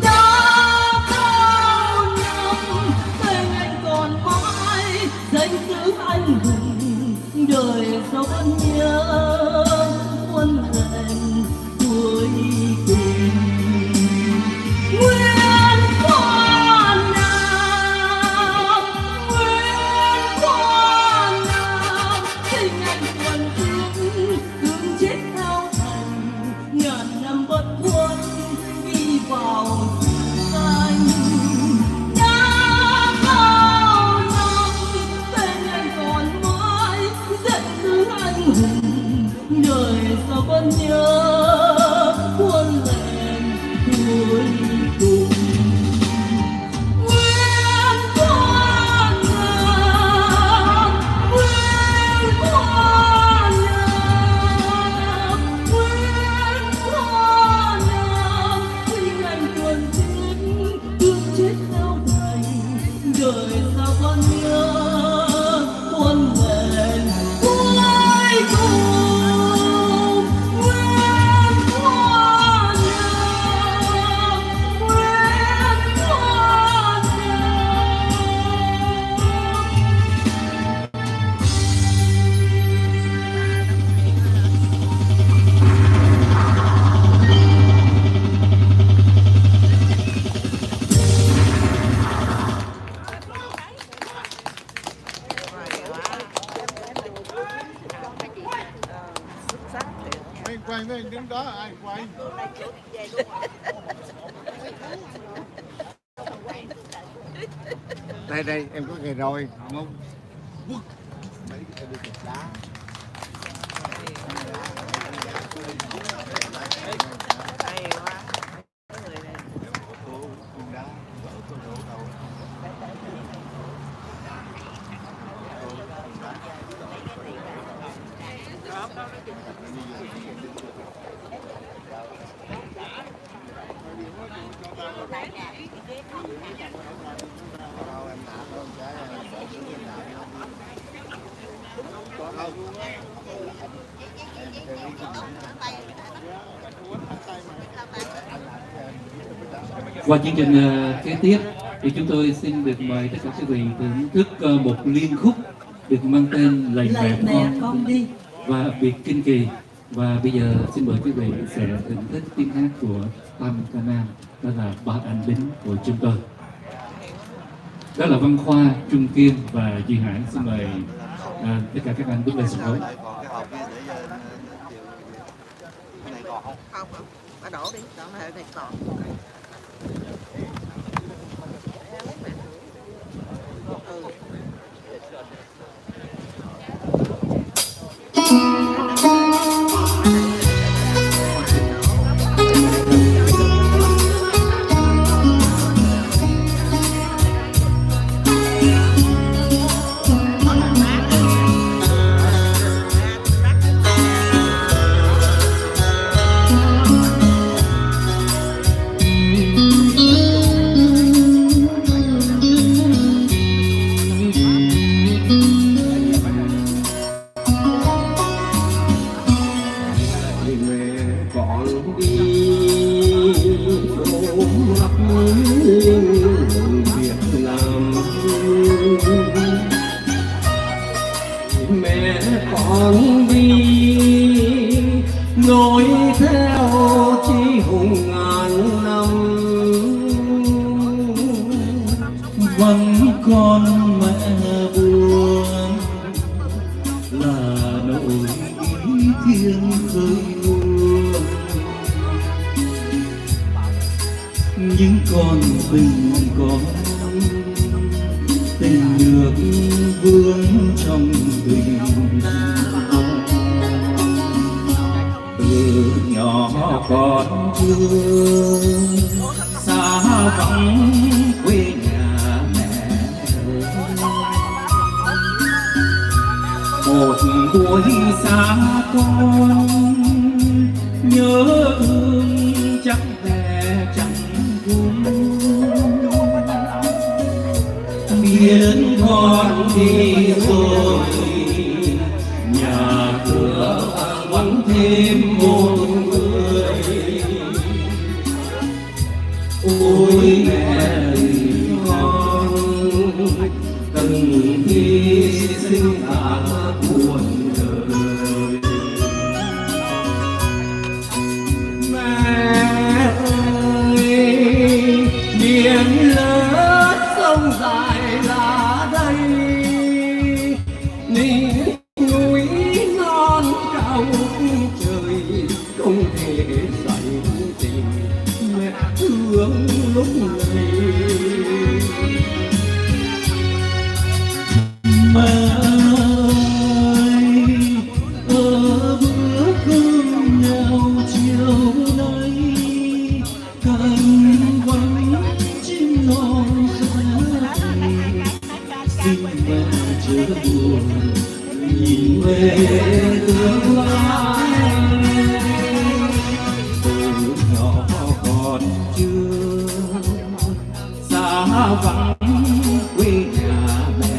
Đã bao năm tên anh còn mãi danh tiếng anh hùng đời sao vẫn nhớ quân lệnh cuối cùng. Đời sao vẫn nhớ quân lệnh cuối cùng. Nguyên quan Nam, nguyên quan Nam, nguyên quan Nam. Khi anh tuần tiết thương chết theo thành đời sao vẫn nhớ quân lệnh cuối cùng. ơi, đứng đó ai quay. Đây em có nghề rồi không? Mấy cái đi cục đá. Qua chương trình kế tiếp thì chúng tôi xin được mời tất cả quý vị thưởng thức một liên khúc được mang tên Lạy Mẹ Con Đi và biệt kinh kỳ. Và bây giờ xin mời quý vị sẽ thưởng thức tiếng hát của Tam Ca Nam, đó là Ba Anh Lính của chúng tôi. Đó là Văn Khoa, Trung Kiên và Duy Hải. Xin mời tất cả các anh bước lên sân khấu. Không, bà đổ đi, đổ này còn. những con bình có tình nước vương trong tình từ nhỏ con chưa xa vắng quê nhà mẹ một buổi xa con nhớ thương chắc về chẳng buồn biết con đi rồi nhà cửa vắng thêm một người ôi mẹ con từng hy sinh cả cuộc đời mẹ ơi biển lớn sông dài là đây núi non cao trời không thể dạy tình mẹ thương lúc này mẹ ơi ở bữa cơm nào chiều nay cành vắng chim non xin mẹ chớ buồn nhìn về tương lai từ nhỏ còn chưa xa vắng quê nhà mẹ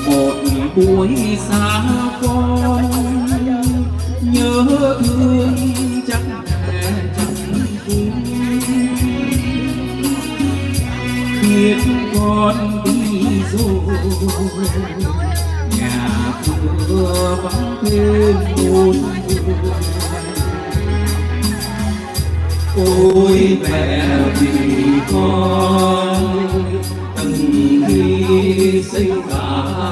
một buổi xa con nhớ thương chắc mẹ chẳng biết con đi rồi nhà cửa vắng thêm một người ôi mẹ vì con từng hy sinh cả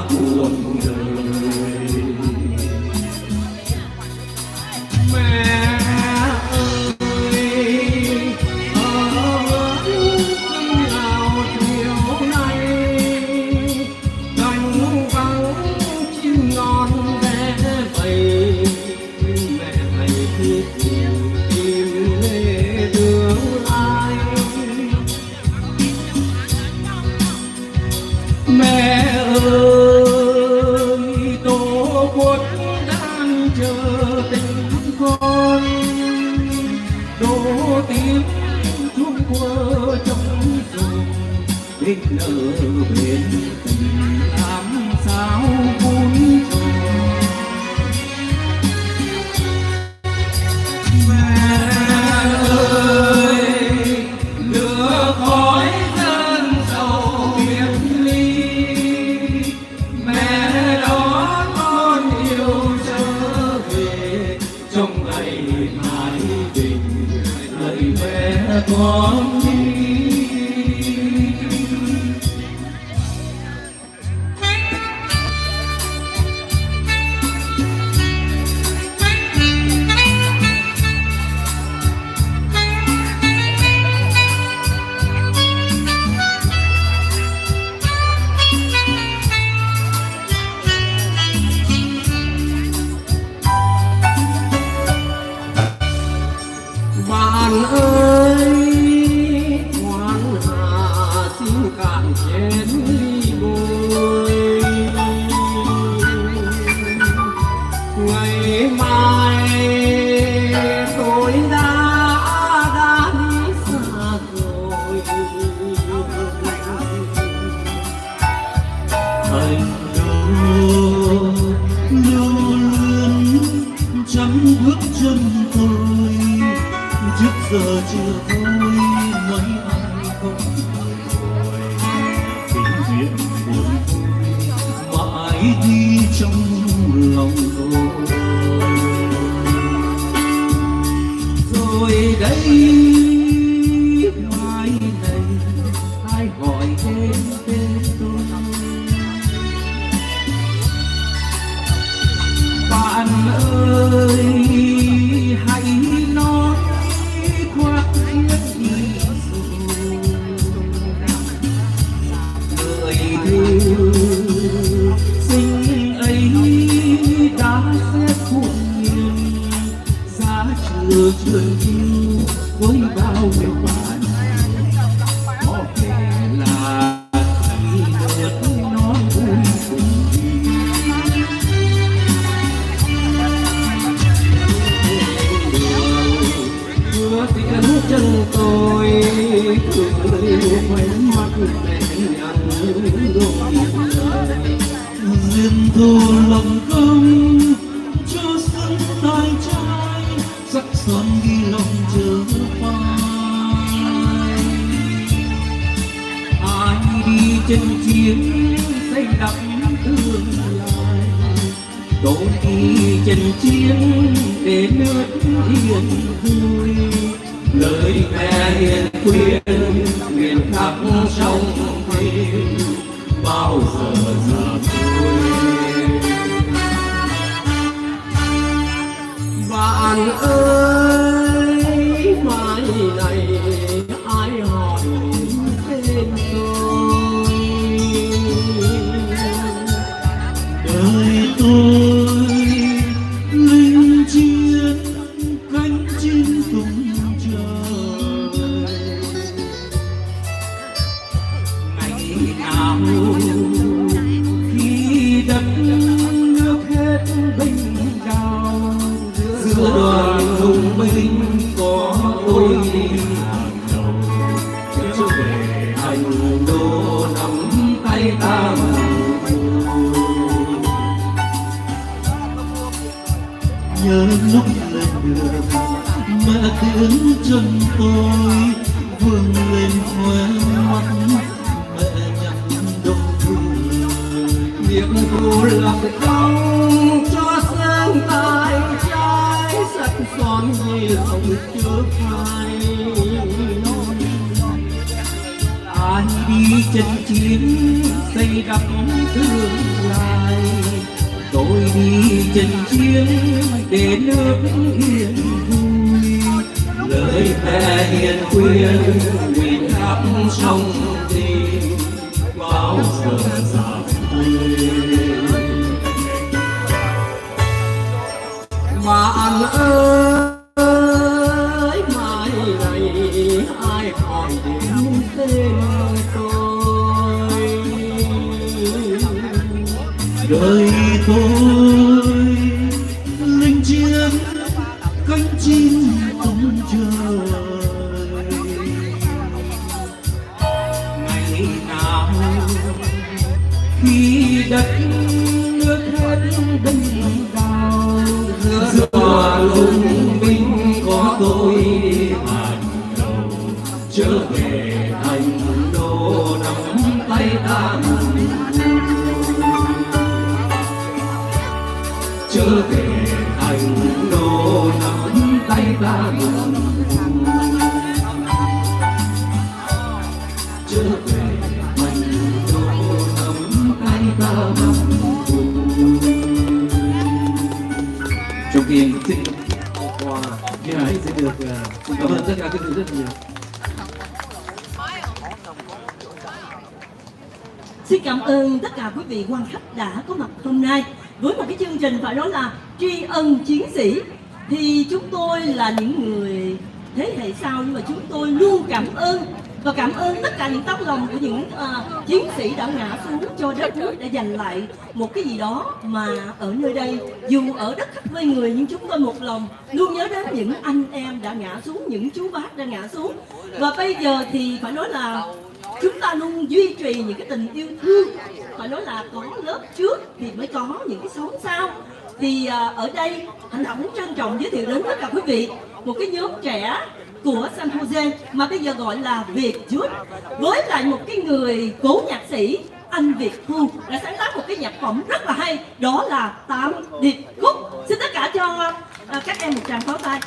cuộc đời quơ trong rừng biết nở bên tình làm sao vun trồng. Mẹ ơi lửa khói dân giàu biệt ly, mẹ đón con yêu trở về trong ngày thái bình, lời mẹ con đi. Bạn ơi ngoan hạ xin cạn chén ly bồi, ngày mai tôi đã đi xa rồi. Thành đô lưu luyến chắn bước chân tôi, trước giờ chưa thôi mấy ai không hồi tình duyên buồn vui mãi đi trong lòng tôi. Rồi đây mai này ai gọi tên tôi, bạn ơi hãy nói khoác chiếc đi rồi. Người yêu sinh ấy đã xếp hôn nhiên, giá chưa trường yêu với bao nhiêu bạn. Có thể là khi được nói vui cùng mưa tiễn chân tôi cười quên mắt mẹ nhằn đôi lời. Duyên thu lòng công cho sân tay trai, sắc son ghi lòng chờ phai. Ai đi chân chiến xây đắp tương lai, tôi đi chân chiến để nước yên vui. Lời mẹ hiền khuyên nguyện khắc trong tim bao giờ già tôi. Bạn ơi mai này ai hỏi tên tôi, đời tôi linh chiến cánh chim tung trời. Ngày nào khi đất nước hết binh đao, giữa đoàn hùng binh có tôi đi hàng đầu, trở về thành đô nắm tay ta nhớ lúc lên đường mẹ tiễn chân tôi vương lên khóe mắt mẹ nhắn đông thương. Việc thu lập công cho sáng tay trái sắc son như lòng chớ phai. Ai đi chân chiến xây đắp tương lai, tôi đi chân chiến để nước yên vui. Lời mẹ hiền khuyên nguyện khắc trong tim bao giờ già quên. Bạn ơi mai này ai còn đến tên tôi, đời tôi linh chiến cánh chim tung trời. đất nước hết binh vào, giữa lùng binh có tôi hàng đầu, trở về thành đô nắm tay ta mừng, trở về thành đô nắm tay ta mừng, trở về thành đô nắm tay ta mừng. Trong khi xin quà như ấy sẽ được cảm ơn tất cả các vị rất nhiều. Xin cảm ơn tất cả quý vị quan khách đã có mặt hôm nay với một cái chương trình phải nói là tri ân chiến sĩ. Thì chúng tôi là những người thế hệ sau, nhưng mà chúng tôi luôn cảm ơn và cảm ơn tất cả những tấm lòng của những chiến sĩ đã ngã xuống cho đất nước để giành lại một cái gì đó mà ở nơi đây, dù ở đất khách quê người, nhưng chúng tôi một lòng luôn nhớ đến những anh em đã ngã xuống, những chú bác đã ngã xuống. Và bây giờ thì phải nói là chúng ta luôn duy trì những cái tình yêu thương, phải nói là có lớp trước thì mới có những cái sống sau. Thì ở đây Hạnh Hạnh muốn trân trọng giới thiệu đến tất cả quý vị một cái nhóm trẻ của San Jose mà bây giờ gọi là Việt Chút, với lại một cái người cố nhạc sĩ anh Việt Thu đã sáng tác một cái nhạc phẩm rất là hay, đó là 8 điệp khúc. Xin tất cả cho các em một tràng pháo tay.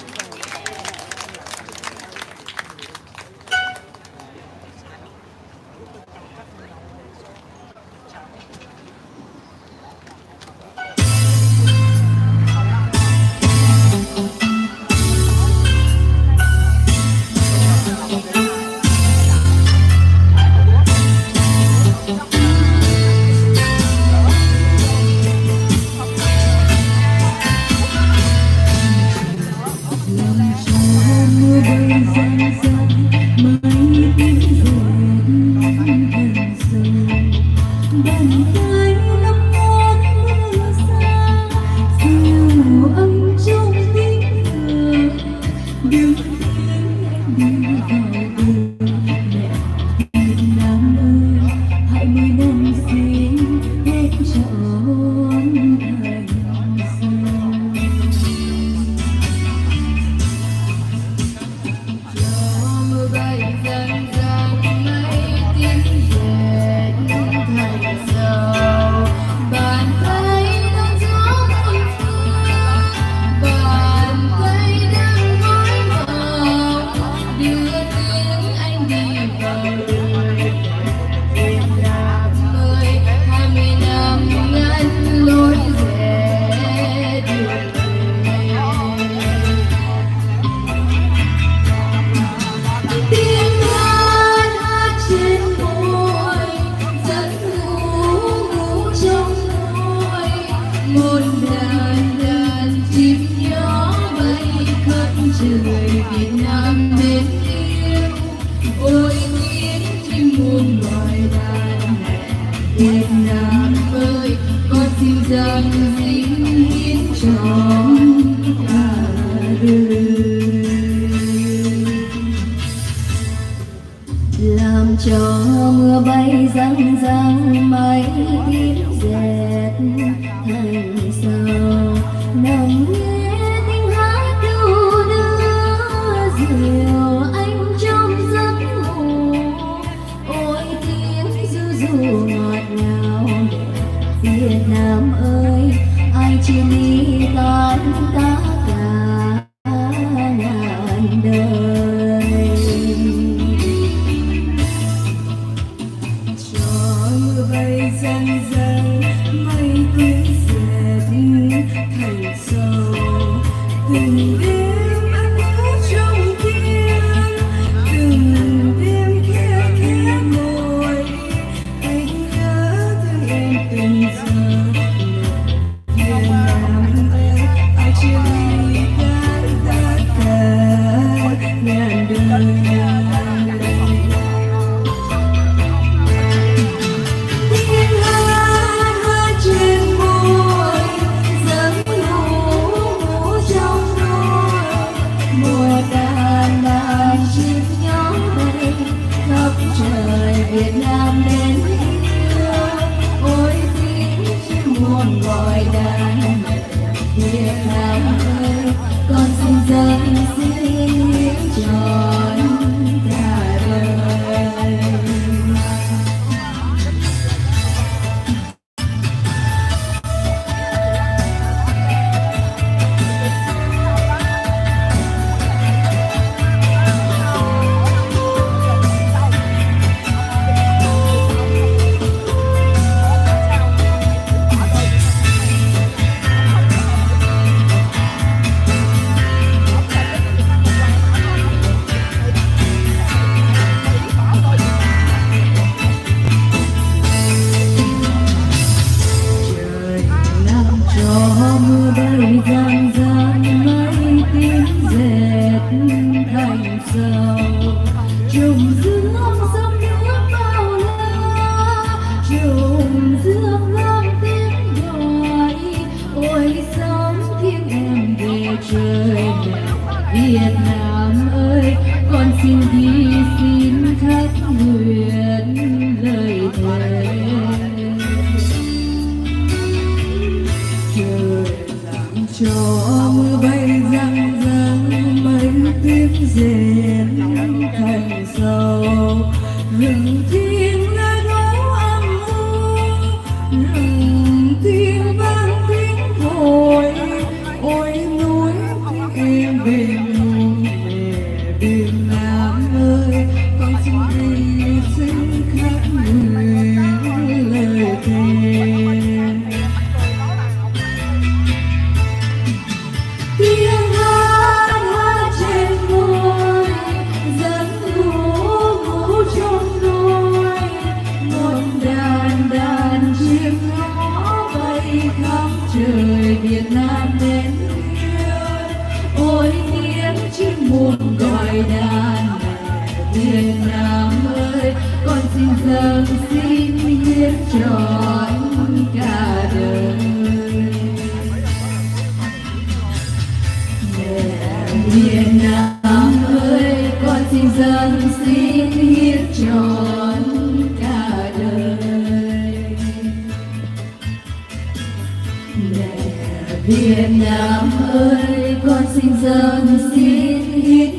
Làm cho mưa bay răng răng mây tím dệt thành sao, nằm nghe tiếng hát ru đưa dịu anh trong giấc ngủ. Ôi tiếng ru ru ngọt ngào Việt Nam ơi, ai chia ly tan ta cả ngàn đời. Cho mưa bay răng răng mây tím dệt dương sông nước bao la, trùng dương lam tiếng gọi, ôi sóng thiêng em về trời mẹ Việt Nam ơi, con xin đi xin khắc nguyện lời thề. Cho mưa bay răng răng mấy tiếng rền thành sầu, rừng thiên nơi đó âm u, rừng thiên vang tiếng thổi, ôi núi em về muôn mẹ Việt Nam ơi, con xin đi xin khắc nguyện lời thề. Tiếng hát hát trên môi dẫn ngủ trong đôi, một đàn đàn chim nó bay khắp trời Việt Nam đến yêu, ôi tiếng chim muôn gọi đàn mẹ Việt Nam ơi, con xin dâng xin hiến trọn cả đời. Việt Nam ơi, con xin dâng xin hiến trọn cả đời. Mẹ Việt Nam ơi, con xin dâng xin hiến